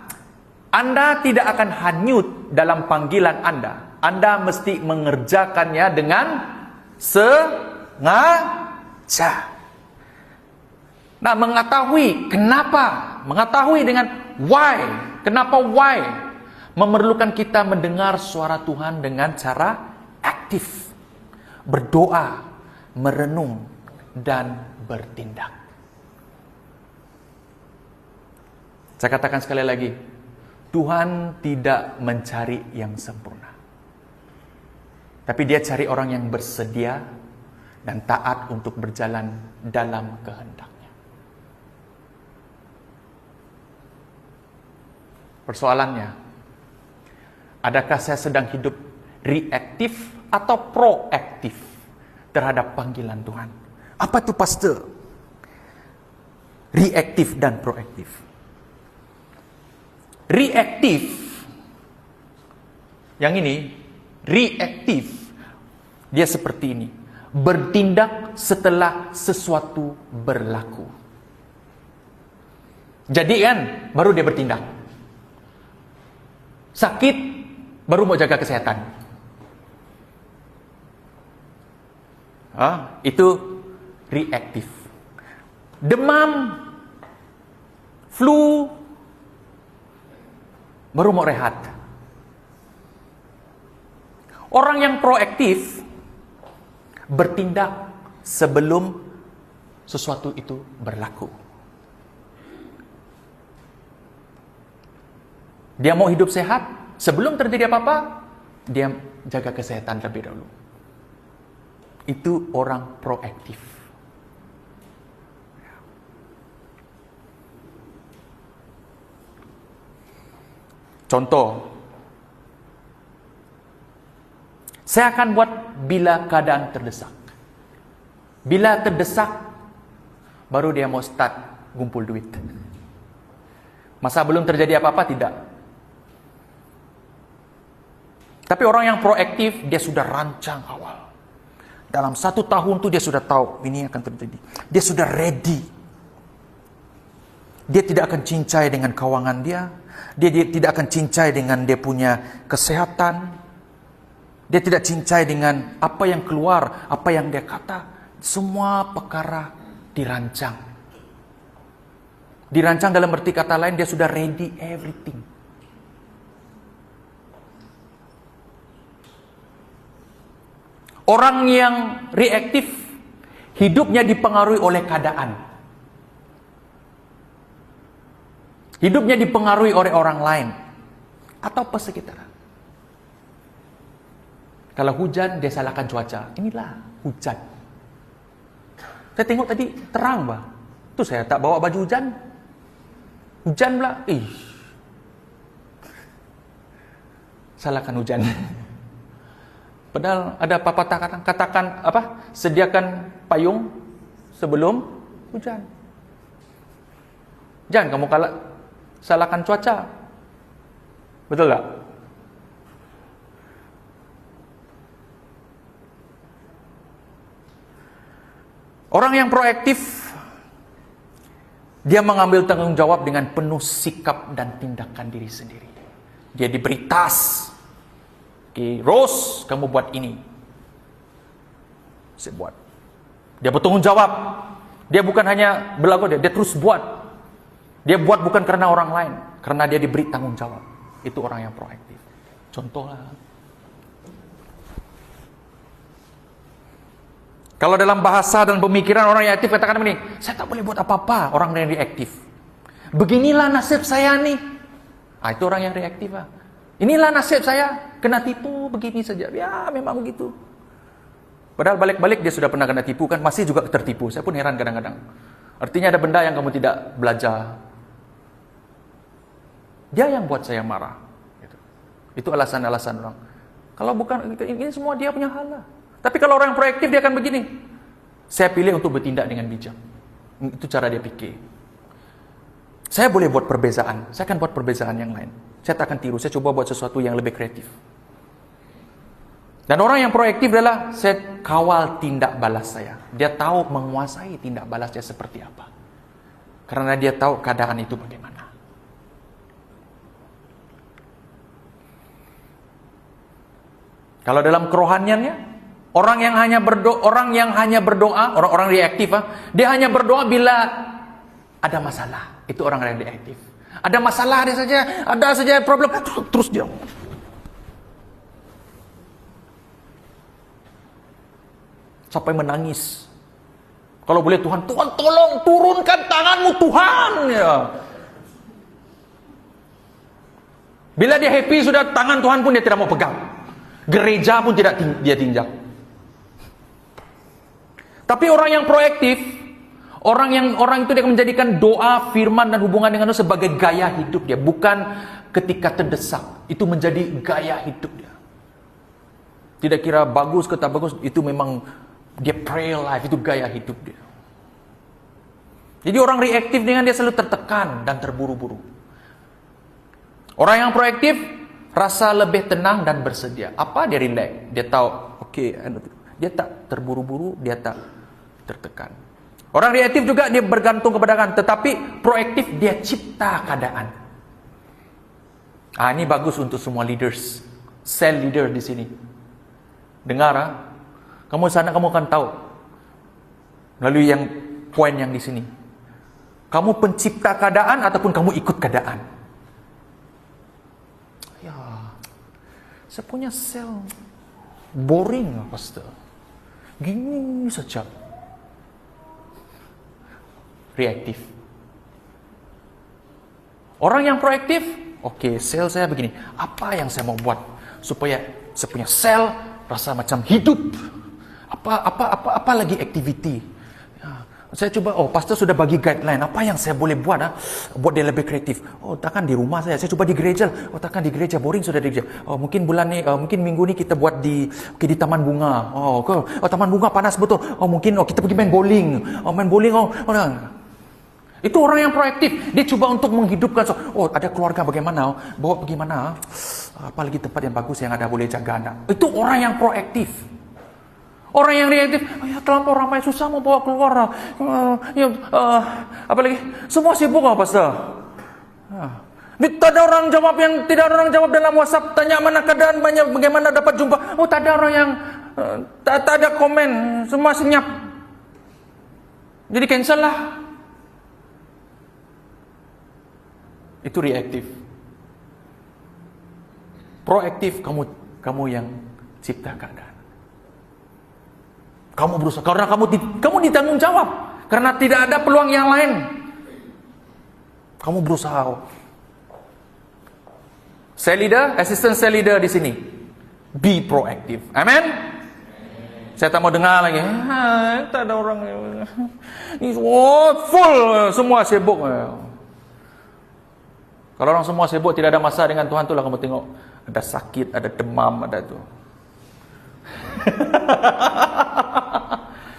Anda tidak akan hanyut dalam panggilan Anda. Anda mesti mengerjakannya dengan sengaja. Nah, mengetahui kenapa, mengetahui dengan why. Kenapa why? Memerlukan kita mendengar suara Tuhan dengan cara aktif. Berdoa, merenung, dan bertindak. Saya katakan sekali lagi, Tuhan tidak mencari yang sempurna. Tapi Dia cari orang yang bersedia dan taat untuk berjalan dalam kehendak-Nya. Persoalannya, adakah saya sedang hidup reaktif atau proaktif terhadap panggilan Tuhan? Apa itu pastor? Reaktif dan proaktif. Reaktif, yang ini, reaktif, dia seperti ini. Bertindak setelah sesuatu berlaku. Jadi kan, baru dia bertindak. Sakit, baru mau jaga kesehatan. Itu reaktif. Demam, flu, baru mau rehat. Orang yang proaktif bertindak sebelum sesuatu itu berlaku. Dia mau hidup sehat, sebelum terjadi apa-apa, dia jaga kesehatan terlebih dahulu. Itu orang proaktif. Contoh, saya akan buat bila keadaan terdesak. Bila terdesak, baru dia mau start ngumpul duit. Masa belum terjadi apa-apa, tidak. Tapi orang yang proaktif, dia sudah rancang awal. Dalam 1 tahun itu dia sudah tahu ini akan terjadi. Dia sudah ready. Dia tidak akan cincai dengan keuangan dia. Dia tidak akan cincai dengan dia punya kesehatan. Dia tidak cincai dengan apa yang keluar, apa yang dia kata. Semua perkara dirancang. Dirancang dalam arti kata lain, dia sudah ready everything. Orang yang reaktif, hidupnya dipengaruhi oleh keadaan. Hidupnya dipengaruhi oleh orang lain. Atau persekitaran. Kalau hujan, dia salahkan cuaca. Inilah hujan. Saya tengok tadi terang, bah. Itu saya tak bawa baju hujan. Hujan pula. Salahkan hujan. Padahal ada pepatah katakan apa? Sediakan payung sebelum hujan. Jangan kamu salahkan cuaca. Betul tak? Orang yang proaktif, dia mengambil tanggung jawab dengan penuh sikap dan tindakan diri sendiri. Dia diberi task. Oke, Rose, kamu buat ini. Saya buat. Dia bertanggung jawab. Dia bukan hanya berlaku, dia terus buat. Dia buat bukan karena orang lain, karena dia diberi tanggung jawab. Itu orang yang proaktif. Contohlah. Kalau dalam bahasa dan pemikiran orang yang aktif katakan begini, saya tak boleh buat apa-apa, orang yang reaktif. Beginilah nasib saya nih. Itu orang yang reaktif. Inilah nasib saya, kena tipu begini saja. Ya, memang begitu. Padahal balik-balik dia sudah pernah kena tipu kan, masih juga tertipu. Saya pun heran kadang-kadang. Artinya ada benda yang kamu tidak belajar. Dia yang buat saya marah. Itu alasan-alasan orang. Kalau bukan, ini semua dia punya hal lah. Tapi kalau orang proaktif dia akan begini. Saya pilih untuk bertindak dengan bijak. Itu cara dia pikir. Saya boleh buat perbezaan. Saya akan buat perbezaan yang lain. Saya tak akan tiru. Saya coba buat sesuatu yang lebih kreatif. Dan orang yang proaktif adalah saya kawal tindak balas saya. Dia tahu menguasai tindak balasnya seperti apa. Karena dia tahu keadaan itu bagaimana. Kalau dalam kerohaniannya, orang yang hanya berdoa, orang-orang reaktif, dia hanya berdoa bila ada masalah. Itu orang yang reaktif. Ada masalah ada saja problem, terus dia. Sampai menangis. Kalau boleh Tuhan tolong turunkan tanganmu Tuhan. Ya. Bila dia happy sudah tangan Tuhan pun dia tidak mau pegang. Gereja pun tidak dia tinjak. Tapi orang yang proaktif, orang itu dia menjadikan doa, firman dan hubungan dengan Tuhan sebagai gaya hidup dia, bukan ketika terdesak. Itu menjadi gaya hidup dia. Tidak kira bagus ke tak bagus, itu memang dia prayer life, itu gaya hidup dia. Jadi orang reaktif dengan dia selalu tertekan dan terburu-buru. Orang yang proaktif rasa lebih tenang dan bersedia. Apa dia relax? Dia tahu, dia tak terburu-buru, dia tak tertekan. Orang reaktif juga dia bergantung kepada kan, tetapi proaktif dia cipta keadaan. Ini bagus untuk semua leaders, cell leader di sini. Dengar, kamu sana kamu akan tahu. Lalu yang poin yang di sini, kamu pencipta keadaan ataupun kamu ikut keadaan. Ya, saya punya sel boring, pastor. Gini saja. Reaktif. Orang yang proaktif, oke, sel saya begini. Apa yang saya mau buat supaya saya punya sel rasa macam hidup? Apa lagi aktiviti? Ya, saya coba, pastor sudah bagi guideline. Apa yang saya boleh buat? Buat dia lebih kreatif. Takkan di rumah saya coba di gereja. Takkan di gereja, boring sudah di gereja. Mungkin bulan ni, mungkin minggu ni kita buat di taman bunga. Taman bunga panas betul. Mungkin kita pergi main bowling. Itu orang yang proaktif. Dia cuba untuk menghidupkan. Ada keluarga bagaimana? Bawa pergi mana? Apalagi tempat yang bagus yang ada boleh jaga anak. Itu orang yang proaktif. Orang yang reaktif, terlampau ramai, susah mau bawa keluar. Apalagi semua sibuk pastor. Tak ada orang jawab tidak ada orang jawab dalam WhatsApp. Tanya mana keadaan, bagaimana dapat jumpa. Tak ada orang yang tak ada komen. Semua senyap. Jadi cancel lah. Itu reaktif. Proaktif, kamu yang cipta keadaan. Kamu berusaha karena kamu ditanggung jawab. Karena tidak ada peluang yang lain. Kamu berusaha. Cell leader, assistant cell leader di sini. Be proactive. Amen. Saya tak mau dengar lagi. Tak ada orang. Full semua sibuk. Kalau orang semua sibuk, tidak ada masa dengan Tuhan, itulah kamu tengok. Ada sakit, ada demam, ada tu.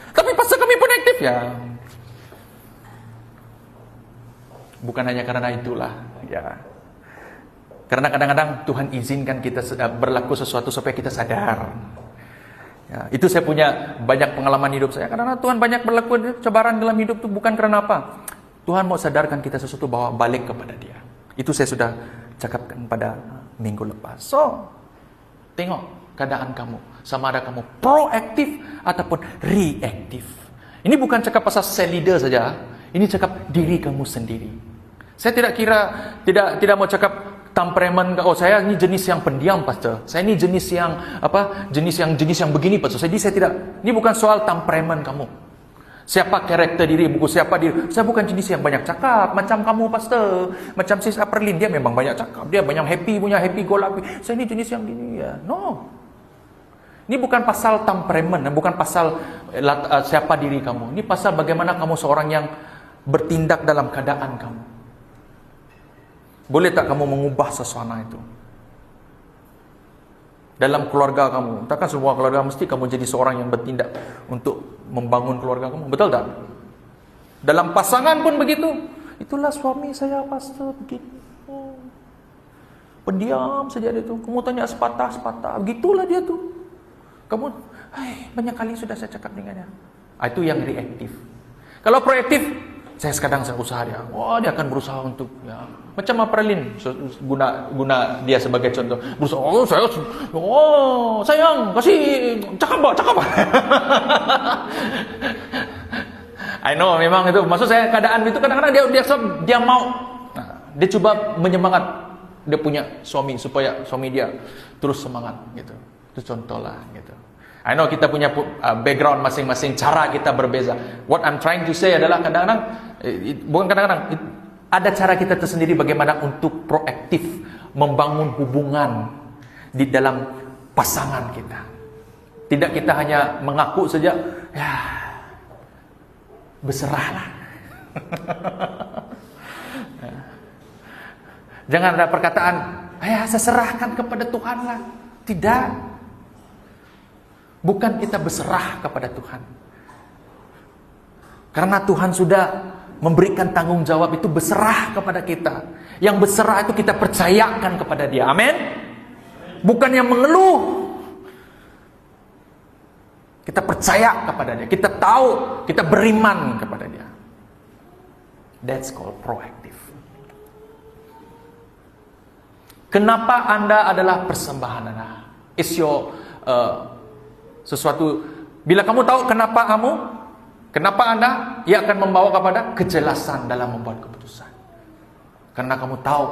Tapi pasal kami pun aktif ya. Bukan hanya karena itulah. Ya. Karena kadang-kadang Tuhan izinkan kita berlaku sesuatu supaya kita sadar. Ya, itu saya punya banyak pengalaman hidup saya. Karena Tuhan banyak berlaku cabaran dalam hidup itu bukan karena apa. Tuhan mau sadarkan kita sesuatu, bawa balik kepada Dia. Itu saya sudah cakapkan pada minggu lepas. So, tengok keadaan kamu. Sama ada kamu proaktif ataupun reaktif. Ini bukan cakap pasal cell leader saja. Ini cakap diri kamu sendiri. Saya tidak mau cakap temperamen. Saya ni jenis yang pendiam, pastor. Saya ni jenis yang jenis yang begini, pastor. Jadi saya tidak. Ini bukan soal temperamen kamu. Siapa karakter diri, siapa diri. Saya bukan jenis yang banyak cakap macam kamu, pastor. Macam Sis Aperlin, dia memang banyak cakap. Dia banyak happy go lucky. Saya ni jenis yang gini ya. No. Ini bukan pasal temperamen, bukan pasal siapa diri kamu. Ini pasal bagaimana kamu seorang yang bertindak dalam keadaan kamu. Boleh tak kamu mengubah suasana itu? Dalam keluarga kamu, takkan semua keluarga mesti kamu jadi seorang yang bertindak untuk membangun keluarga kamu, betul tak? Dalam pasangan pun begitu. Itulah suami saya, pastor, begini. Pendiam saja dia tu. Kamu tanya sepatah, begitulah dia tu. Kamu, banyak kali sudah saya cakap dengan dia. Itu yang reaktif. Kalau proaktif, saya usaha dia. Dia akan berusaha untuk macam Apralin, guna dia sebagai contoh. Berusaha, sayang, kasih cakap. I know, memang itu. Maksud saya keadaan itu kadang-kadang dia mau. Dia cuba menyemangat dia punya suami supaya suami dia terus semangat gitu. Itu contohlah gitu. I know kita punya background masing-masing, cara kita berbeza. What I'm trying to say adalah ada cara kita tersendiri bagaimana untuk proaktif membangun hubungan di dalam pasangan kita. Tidak kita hanya mengaku saja, berserahlah. Jangan ada perkataan, saya serahkan kepada Tuhan lah. Tidak. Bukan kita berserah kepada Tuhan. Karena Tuhan sudah memberikan tanggung jawab itu berserah kepada kita. Yang berserah itu kita percayakan kepada Dia. Amin. Bukan yang mengeluh. Kita percaya kepada Dia. Kita tahu, kita beriman kepada Dia. That's called proactive. Kenapa Anda adalah persembahan Anda? Is your sesuatu. Bila kamu tahu kenapa Anda, ia akan membawa kepada kejelasan dalam membuat keputusan. Karena kamu tahu,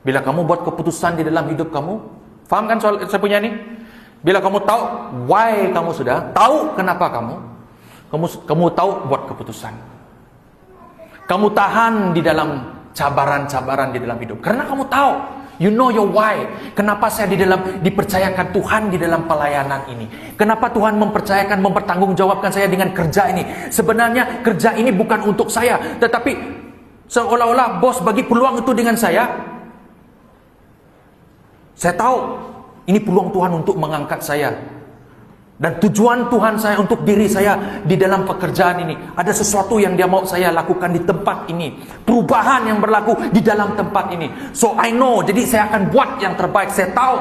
bila kamu buat keputusan di dalam hidup kamu, faham kan soal saya punya ini? Bila kamu tahu why, kamu sudah tahu kenapa kamu tahu buat keputusan. Kamu tahan di dalam cabaran-cabaran di dalam hidup. Karena kamu tahu, you know your why. Kenapa saya dipercayakan Tuhan di dalam pelayanan ini? Kenapa Tuhan mempertanggungjawabkan saya dengan kerja ini? Sebenarnya kerja ini bukan untuk saya, tetapi seolah-olah bos bagi peluang itu dengan saya. Saya tahu ini peluang Tuhan untuk mengangkat saya. Dan tujuan Tuhan saya untuk diri saya di dalam pekerjaan ini. Ada sesuatu yang dia mau saya lakukan di tempat ini. Perubahan yang berlaku di dalam tempat ini. So I know, jadi saya akan buat yang terbaik. Saya tahu.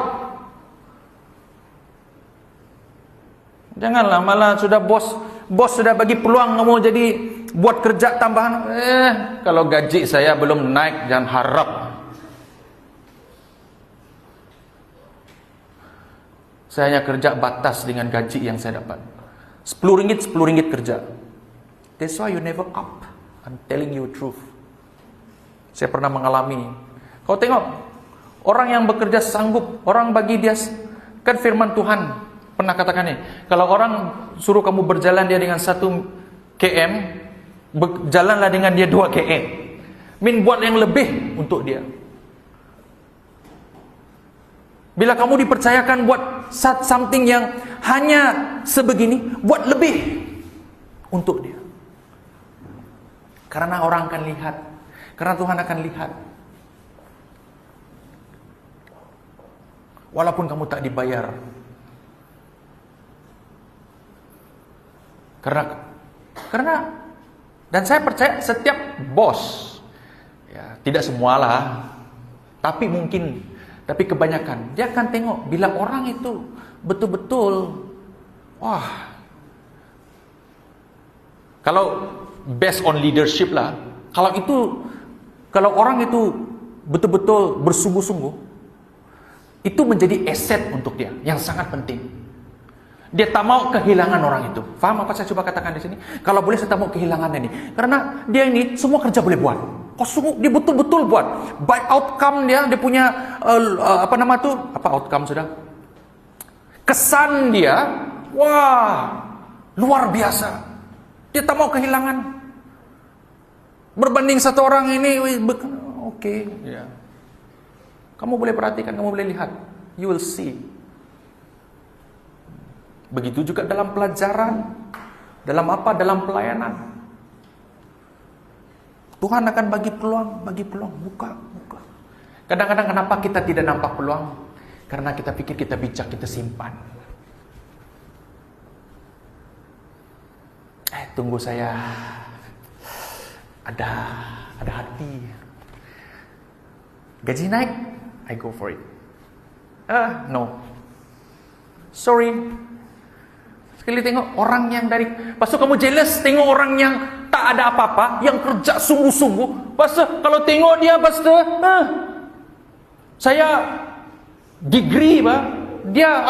Janganlah malah sudah bos sudah bagi peluang kamu jadi buat kerja tambahan. Kalau gaji saya belum naik, jangan harap. Saya hanya kerja batas dengan gaji yang saya dapat. 10 ringgit kerja. That's why you never up. I'm telling you truth. Saya pernah mengalami. Kau tengok, orang yang bekerja sanggup, orang bagi dia, kan firman Tuhan pernah katakan nih, kalau orang suruh kamu berjalan dia dengan 1 km, berjalanlah dengan dia 2 km. Buat yang lebih untuk dia. Bila kamu dipercayakan buat something yang hanya sebegini, buat lebih untuk dia. Karena orang akan lihat. Karena Tuhan akan lihat. Walaupun kamu tak dibayar. Karena dan saya percaya setiap bos, ya, tidak semualah, tapi kebanyakan dia akan tengok bila orang itu betul-betul, kalau based on leadership lah, kalau orang itu betul-betul bersungguh-sungguh, itu menjadi aset untuk dia yang sangat penting. Dia tak mau kehilangan orang itu. Faham apa saya coba katakan di sini? Kalau boleh saya tak mau kehilangan ini, karena dia ini semua kerja boleh buat. Dia betul-betul buat. By outcome dia punya outcome sudah? Kesan dia, luar biasa. Dia tak mau kehilangan. Berbanding satu orang ini, ya. Kamu boleh perhatikan, kamu boleh lihat. You will see. Begitu juga dalam pelajaran, dalam pelayanan. Tuhan akan bagi peluang, buka. Kadang-kadang kenapa kita tidak nampak peluang? Karena kita pikir kita bijak, kita simpan. Tunggu saya ada hati. Gaji naik, I go for it. No. Sorry. Sekali tengok orang yang pasal kamu jealous tengok orang yang tak ada apa-apa, yang kerja sungguh-sungguh. Pasal kalau tengok dia, pasal saya degree dia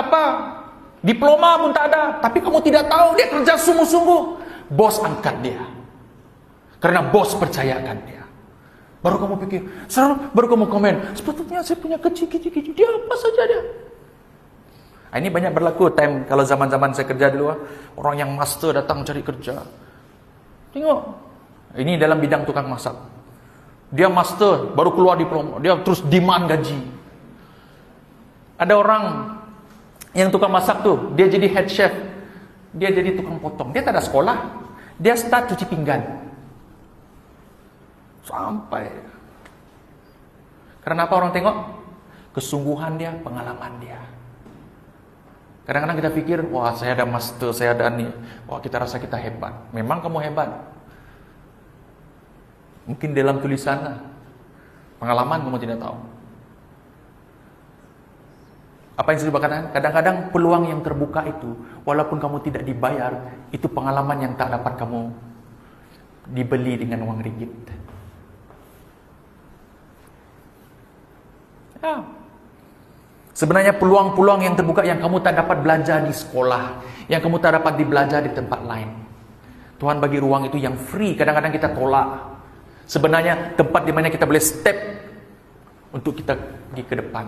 diploma pun tak ada, tapi kamu tidak tahu dia kerja sungguh-sungguh. Bos angkat dia karena bos percayakan dia. Baru kamu pikir, baru kamu komen, sepatutnya saya punya kecil, dia apa saja dia. Ini banyak berlaku time kalau zaman-zaman saya kerja dulu, orang yang master datang cari kerja. Tengok, ini dalam bidang tukang masak. Dia master, baru keluar diploma, dia terus demand gaji. Ada orang yang tukang masak tuh, dia jadi head chef, dia jadi tukang potong, dia tak ada sekolah, dia start cuci pinggan. Sampai. Karena apa orang tengok? Kesungguhan dia, pengalaman dia. Kadang-kadang kita pikir, saya ada master, saya ada ini. Kita rasa kita hebat. Memang kamu hebat. Mungkin dalam tulisan, pengalaman kamu tidak tahu. Apa yang saya katakan? Kadang-kadang peluang yang terbuka itu, walaupun kamu tidak dibayar, itu pengalaman yang tak dapat kamu dibeli dengan uang ringgit. Sebenarnya peluang-peluang yang terbuka yang kamu tak dapat belajar di sekolah, yang kamu tak dapat belajar di tempat lain. Tuhan bagi ruang itu yang free. Kadang-kadang kita tolak. Sebenarnya tempat di mana kita boleh step untuk kita pergi ke depan.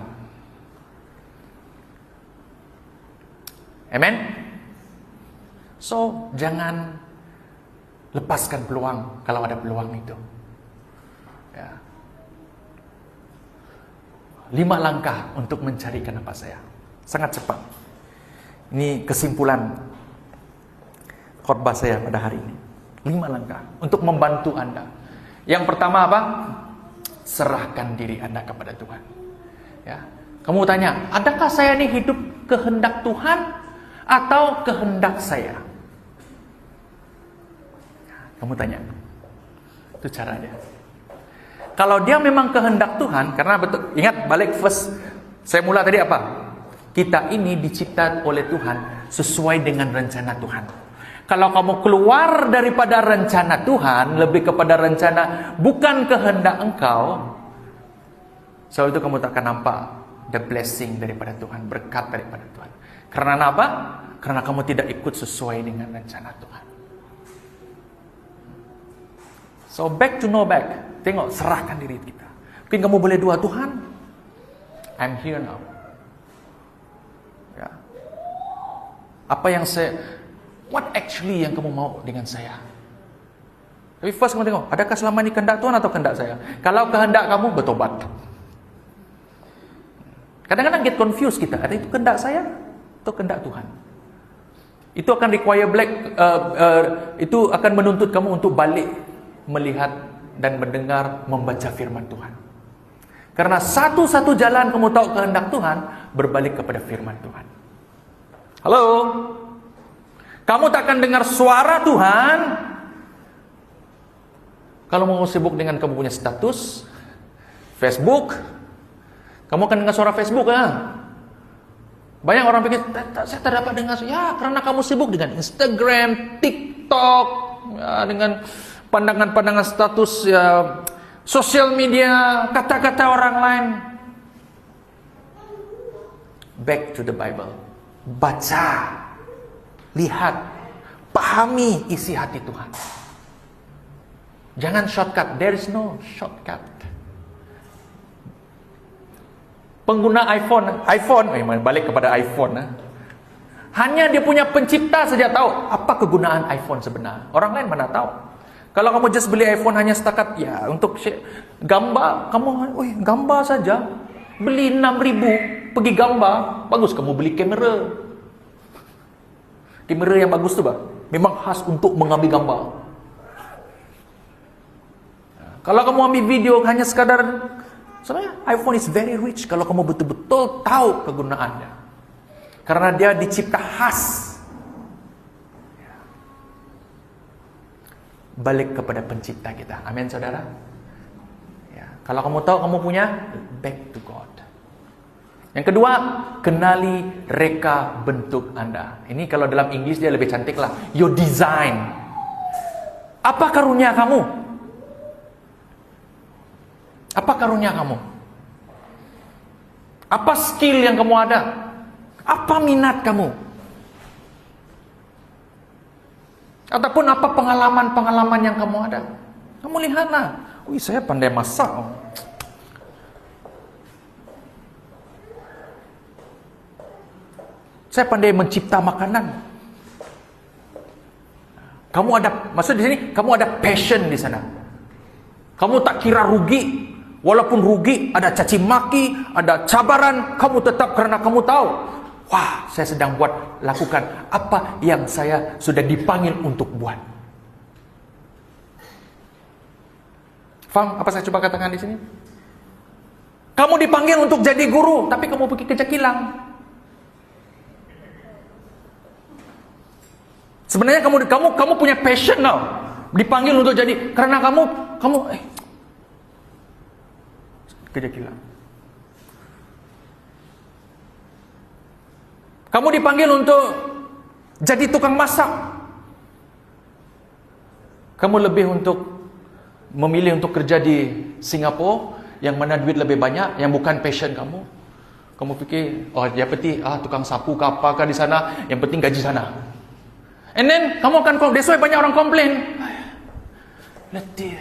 Amen. So, jangan lepaskan peluang kalau ada peluang itu. Ya. 5 langkah untuk mencari kenapa saya. Sangat cepat. Ini kesimpulan khotbah saya pada hari ini. 5 langkah untuk membantu Anda. Yang pertama apa? Serahkan diri Anda kepada Tuhan. Ya. Kamu tanya, adakah saya ini hidup kehendak Tuhan atau kehendak saya? Kamu tanya. Itu caranya. Kalau dia memang kehendak Tuhan, karena betul, ingat balik first, saya mula tadi apa? Kita ini dicipta oleh Tuhan sesuai dengan rencana Tuhan. Kalau kamu keluar daripada rencana Tuhan, lebih kepada rencana bukan kehendak engkau, soal itu kamu tak akan nampak the blessing daripada Tuhan, berkat daripada Tuhan. Karena apa? Karena kamu tidak ikut sesuai dengan rencana Tuhan. So back to know back. Tengok, serahkan diri kita. Mungkin kamu boleh doa, Tuhan, I'm here now. Ya. Apa yang what actually yang kamu mau dengan saya? Tapi first kamu tengok, adakah selama ini kehendak Tuhan atau kehendak saya? Kalau kehendak kamu, bertobat. Kadang-kadang get confused kita, ada itu kehendak saya atau kehendak Tuhan? Itu akan require itu akan menuntut kamu untuk balik melihat dan mendengar, membaca firman Tuhan. Karena satu-satu jalan kamu tahu kehendak Tuhan, berbalik kepada firman Tuhan. Halo? Kamu tak akan dengar suara Tuhan kalau mau sibuk dengan kamu punya status Facebook. Kamu akan dengar suara Facebook ya? Banyak orang pikir, saya tak dapat dengar. Ya, karena kamu sibuk dengan Instagram, TikTok, ya, dengan pandangan-pandangan status, ya, sosial media, kata-kata orang lain. Back to the Bible. Baca, lihat, pahami isi hati Tuhan. Jangan shortcut. There is no shortcut. Pengguna iPhone, balik kepada iPhone. Hanya dia punya pencipta saja tahu apa kegunaan iPhone sebenarnya. Orang lain mana tahu. Kalau kamu just beli iPhone hanya setakat ya untuk gambar, kamu gambar saja. Beli 6.000 pergi gambar, bagus kamu beli kamera. Kamera yang bagus tu memang khas untuk mengambil gambar. Kalau kamu ambil video hanya sekadar, sebenarnya iPhone is very rich kalau kamu betul-betul tahu kegunaannya. Karena dia dicipta khas. Balik kepada pencipta kita. Amin saudara. Ya. Kalau kamu tahu kamu punya, back to God. Yang kedua, kenali reka bentuk Anda. Ini kalau dalam Inggris dia lebih cantik lah. Your design. Apa karunia kamu? Apa karunia kamu? Apa skill yang kamu ada? Apa minat kamu? Ataupun apa pengalaman-pengalaman yang kamu ada? Kamu lihatlah. Wih, saya pandai masak. Saya pandai mencipta makanan. Kamu ada, maksud di sini, kamu ada passion di sana. Kamu tak kira rugi. Walaupun rugi, ada caci maki, ada cabaran, kamu tetap karena kamu tahu, wah, saya sedang lakukan apa yang saya sudah dipanggil untuk buat. Faham apa saya coba katakan di sini? Kamu dipanggil untuk jadi guru, tapi kamu pergi kerja kilang. Sebenarnya kamu punya passion now. Dipanggil untuk jadi, karena kamu kerja kilang. Kamu dipanggil untuk jadi tukang masak. Kamu lebih memilih untuk kerja di Singapura, yang mana duit lebih banyak, yang bukan passion kamu. Kamu pikir, oh dia peti tukang sapu ke apakah di sana, yang penting gaji sana. And then kamu akan that's why banyak orang komplain. Letih.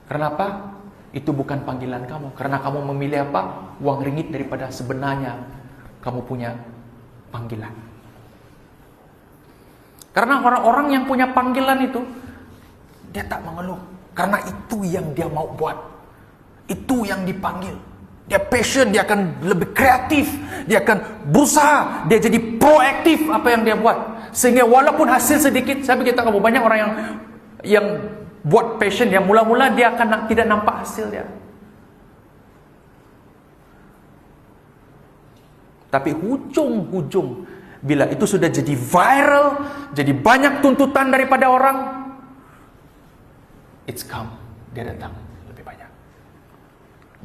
Kenapa? Itu bukan panggilan kamu. Karena kamu memilih apa? Uang ringgit daripada sebenarnya kamu punya panggilan. Karena orang-orang yang punya panggilan itu, dia tak mengeluh. Karena itu yang dia mau buat. Itu yang dipanggil. Dia passion, dia akan lebih kreatif. Dia akan berusaha. Dia jadi proaktif apa yang dia buat. Sehingga walaupun hasil sedikit, saya beritahu kamu, banyak orang yang buat passion dia, mula-mula dia akan tidak nampak hasil dia. Tapi hujung-hujung, bila itu sudah jadi viral, jadi banyak tuntutan daripada orang, it's come, dia datang lebih banyak.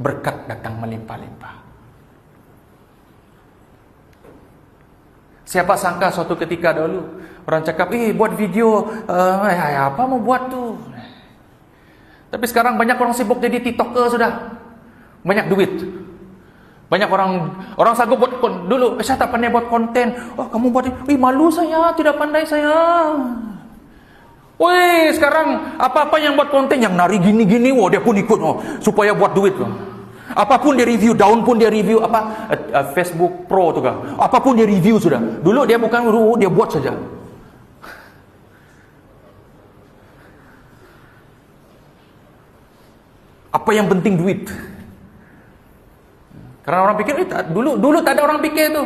Berkat datang melimpah-limpah. Siapa sangka suatu ketika dulu orang cakap, buat video, apa mau buat tuh? Tapi sekarang banyak orang sibuk jadi TikToker sudah. Banyak duit. Banyak orang sanggup buat dulu, saya tak pandai buat konten. Oh, kamu buat, malu saya, tidak pandai saya. Sekarang apa-apa yang buat konten yang nari gini-gini, dia pun ikut supaya buat duit. Apapun dia review, daun pun dia review, Facebook Pro tu kan. Apapun dia review sudah. Dulu dia bukan dia buat saja. Apa yang penting duit. Karena orang pikir dulu tak ada orang pikir itu.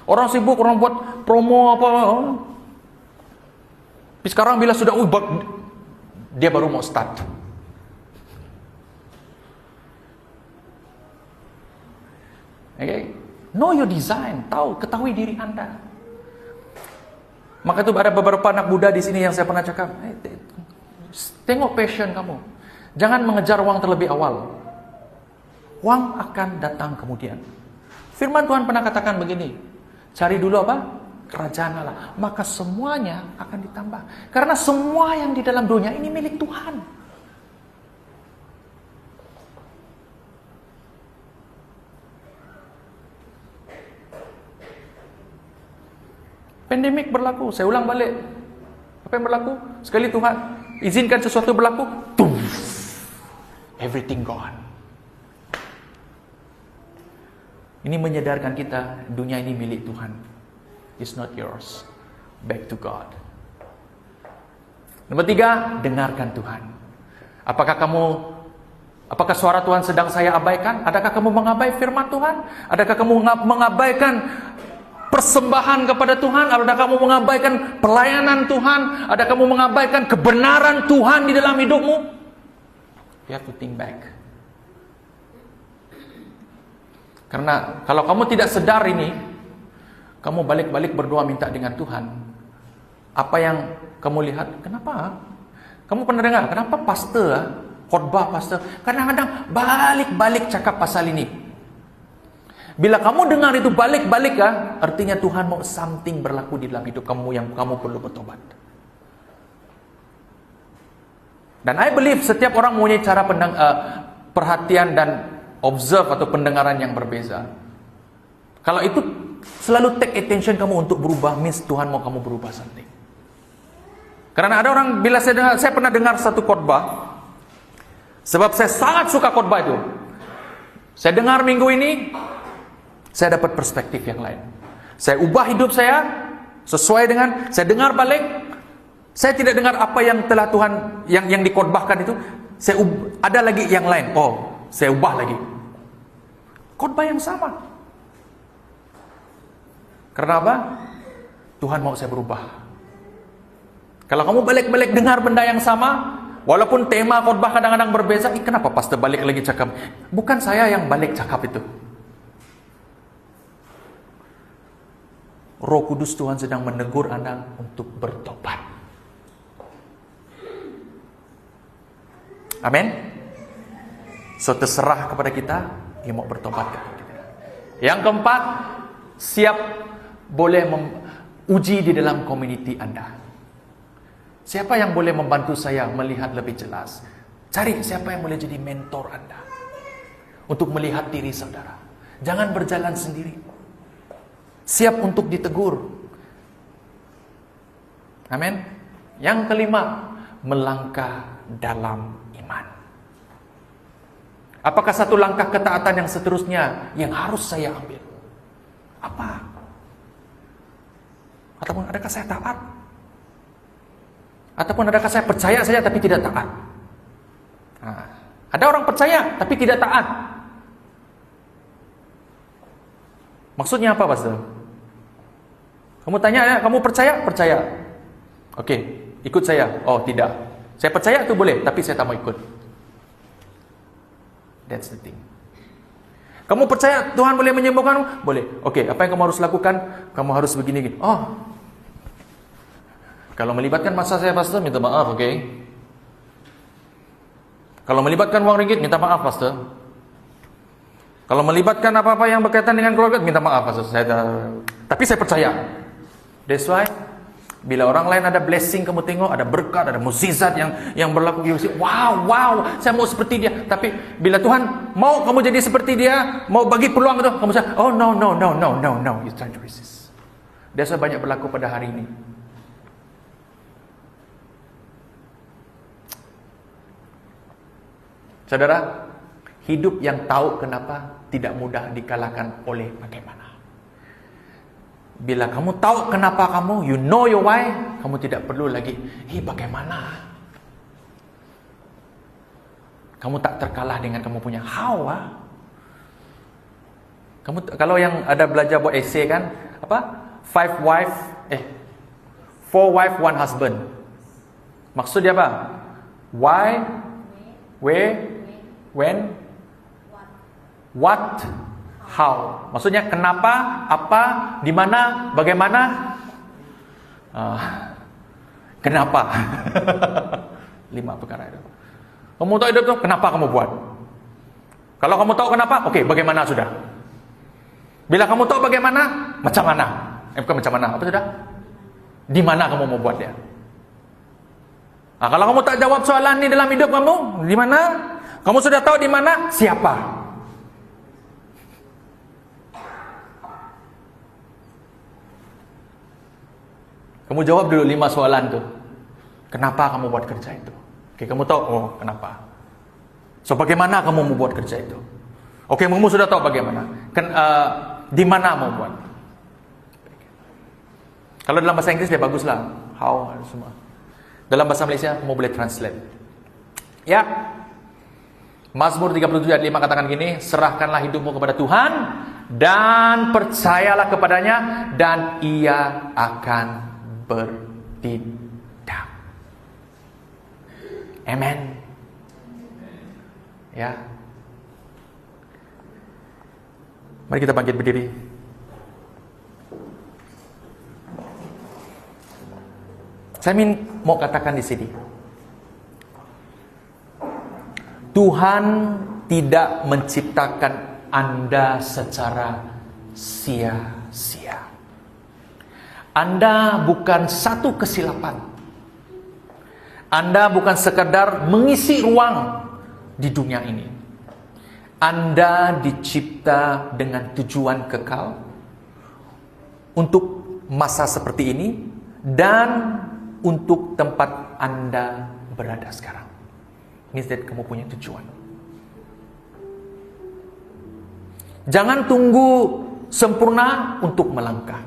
Orang sibuk, orang buat promo apa. Tapi sekarang bila sudah dia baru mau start. Okay? Know your design, ketahui diri Anda. Maka itu ada beberapa anak muda di sini yang saya pernah cakap, tengok passion kamu. Jangan mengejar uang terlebih awal. Uang akan datang kemudian. Firman Tuhan pernah katakan begini, cari dulu apa? Kerajaan Allah, maka semuanya akan ditambah. Karena semua yang di dalam dunia ini milik Tuhan. Pandemik berlaku, saya ulang balik. Apa yang berlaku? Sekali Tuhan izinkan sesuatu berlaku, everything gone. Ini menyadarkan kita, dunia ini milik Tuhan. It's not yours. Back to God. Nomor 3, dengarkan Tuhan. Apakah suara Tuhan sedang saya abaikan? Adakah kamu mengabai firman Tuhan? Adakah kamu mengabaikan persembahan kepada Tuhan? Adakah kamu mengabaikan pelayanan Tuhan? Adakah kamu mengabaikan kebenaran Tuhan di dalam hidupmu? You have to think back. Karena kalau kamu tidak sedar ini, kamu balik-balik berdoa minta dengan Tuhan. Apa yang kamu lihat? Kenapa? Kamu pernah dengar? Kenapa khotbah pastor kadang-kadang balik-balik cakap pasal ini? Bila kamu dengar itu balik-balik artinya Tuhan mau something berlaku di dalam hidup kamu yang kamu perlu bertobat. Dan I believe setiap orang mempunyai cara perhatian dan observe atau pendengaran yang berbeza. Kalau itu selalu take attention kamu untuk berubah, means Tuhan mau kamu berubah something. Karena ada orang, bila saya pernah dengar satu khotbah, sebab saya sangat suka khotbah itu. Saya dengar minggu ini, saya dapat perspektif yang lain. Saya ubah hidup saya sesuai dengan saya dengar balik. Saya tidak dengar apa yang telah Tuhan yang dikhotbahkan itu. Ada lagi yang lain. Saya ubah lagi. Khotbah yang sama. Karena apa? Tuhan mau saya berubah. Kalau kamu balik-balik dengar benda yang sama, walaupun tema khotbah kadang-kadang berbeza, kenapa pastor balik lagi cakap? Bukan saya yang balik cakap itu. Roh Kudus Tuhan sedang menegur Anda untuk bertobat. Amin. So terserah kepada kita, dia mau bertobat kepada kita. Yang keempat, siap boleh uji di dalam community Anda. Siapa yang boleh membantu saya melihat lebih jelas? Cari siapa yang boleh jadi mentor Anda. untuk melihat diri saudara. Jangan berjalan sendiri. Siap untuk ditegur. Amin. Yang kelima, melangkah dalam iman. Apakah satu langkah ketaatan yang seterusnya yang harus saya ambil? Apa? Ataupun adakah saya taat? Ataupun adakah saya percaya saja tapi tidak taat? Nah, ada orang percaya tapi tidak taat. Maksudnya apa, Pastor? Kamu tanya ya, kamu percaya? Percaya. Oke, ikut saya. Oh, tidak. Saya percaya itu boleh, tapi saya tak mau ikut. That's the thing. Kamu percaya Tuhan boleh menyembuhkanmu? Boleh. Oke, apa yang kamu harus lakukan? Kamu harus begini. Oh. Kalau melibatkan masa saya, Pastor, minta maaf, oke? Kalau melibatkan uang ringgit, minta maaf, Pastor. Kalau melibatkan apa-apa yang berkaitan dengan keluarga, minta maaf, Pastor. Tapi saya percaya. That's why bila orang lain ada blessing, kamu tengok ada berkat, ada mukjizat yang berlaku, wow, saya mau seperti dia. Tapi bila Tuhan mau kamu jadi seperti dia, mau bagi peluang itu, kamu say, oh no, you trying to resist. That's why banyak berlaku pada hari ini. Saudara, hidup yang tahu kenapa tidak mudah dikalahkan oleh bagaimana. Bila kamu tahu kenapa kamu, you know your why, kamu tidak perlu lagi, bagaimana? Kamu tak terkalah dengan kamu punya how. Kamu kalau yang ada belajar buat essay kan, apa? 4 wife, 1 husband. Maksud dia apa? Why, where, when, what, how. Maksudnya kenapa, apa, di mana, bagaimana, kenapa. 5 perkara itu. Kamu tahu hidup itu, kenapa kamu buat? Kalau kamu tahu kenapa, oke, bagaimana sudah. Bila kamu tahu bagaimana, macam mana? Bukan macam mana, apa sudah? Di mana kamu mau buat dia? Kalau kamu tak jawab soalan ini dalam hidup kamu, di mana? Kamu sudah tahu di mana? Siapa? Kamu jawab dulu 5 soalan tuh. Kenapa kamu buat kerja itu? Oke, kamu tahu, oh kenapa? So bagaimana kamu mau buat kerja itu? Oke, kamu sudah tahu bagaimana. Di mana mau buat? Kalau dalam bahasa Inggris dia baguslah. How, semua. Dalam bahasa Malaysia kamu boleh translate. Ya. Mazmur 37 ayat 5 katakan gini, serahkanlah hidupmu kepada Tuhan dan percayalah kepadanya dan Ia akan bertindak. Amen. Ya. Mari kita bangkit berdiri. Saya mau katakan di sini, Tuhan tidak menciptakan Anda secara sia-sia. Anda bukan satu kesilapan. Anda bukan sekadar mengisi ruang di dunia ini. Anda dicipta dengan tujuan kekal untuk masa seperti ini dan untuk tempat Anda berada sekarang. Means that kamu punya tujuan. Jangan tunggu sempurna untuk melangkah.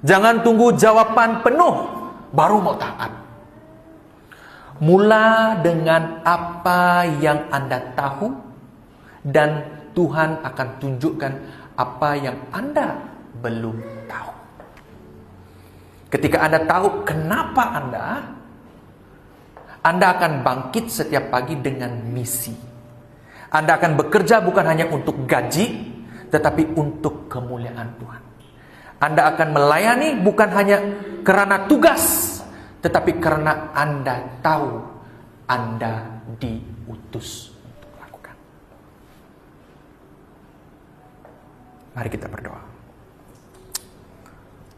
Jangan tunggu jawaban penuh baru mau taat. Mula dengan apa yang Anda tahu dan Tuhan akan tunjukkan apa yang Anda belum tahu. Ketika Anda tahu kenapa Anda akan bangkit setiap pagi dengan misi. Anda akan bekerja bukan hanya untuk gaji, tetapi untuk kemuliaan Tuhan. Anda akan melayani bukan hanya karena tugas, tetapi karena Anda tahu Anda diutus untuk melakukan. Mari kita berdoa.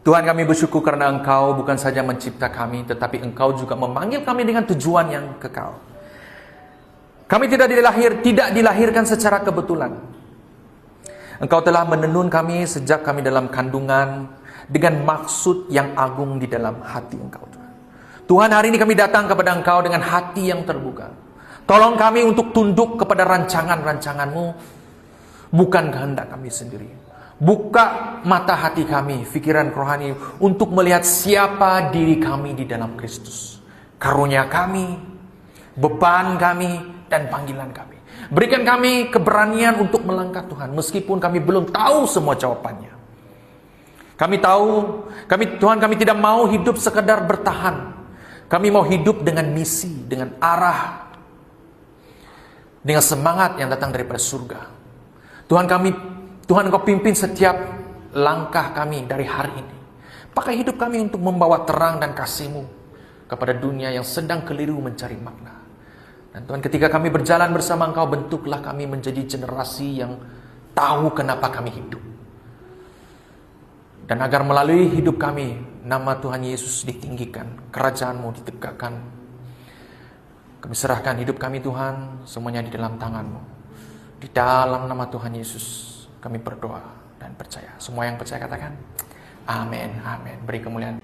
Tuhan, kami bersyukur karena Engkau bukan saja mencipta kami, tetapi Engkau juga memanggil kami dengan tujuan yang kekal. Kami tidak dilahirkan secara kebetulan. Engkau telah menenun kami sejak kami dalam kandungan dengan maksud yang agung di dalam hati Engkau, Tuhan. Tuhan, hari ini kami datang kepada Engkau dengan hati yang terbuka. Tolong kami untuk tunduk kepada rancangan-rancangan-Mu, bukan kehendak kami sendiri. Buka mata hati kami, pikiran rohani, untuk melihat siapa diri kami di dalam Kristus. Karunia kami, beban kami, dan panggilan kami. Berikan kami keberanian untuk melangkah, Tuhan, meskipun kami belum tahu semua jawabannya. Kami tahu, Tuhan, kami tidak mau hidup sekedar bertahan. Kami mau hidup dengan misi, dengan arah, dengan semangat yang datang daripada surga. Tuhan, Engkau pimpin setiap langkah kami dari hari ini. Pakai hidup kami untuk membawa terang dan kasih-Mu kepada dunia yang sedang keliru mencari makna. Dan Tuhan, ketika kami berjalan bersama Engkau, bentuklah kami menjadi generasi yang tahu kenapa kami hidup. Dan agar melalui hidup kami, nama Tuhan Yesus ditinggikan, kerajaan-Mu ditegakkan. Kami serahkan hidup kami, Tuhan, semuanya di dalam tangan-Mu. Di dalam nama Tuhan Yesus kami berdoa dan percaya. Semua yang percaya katakan amin, amin. Beri kemuliaan.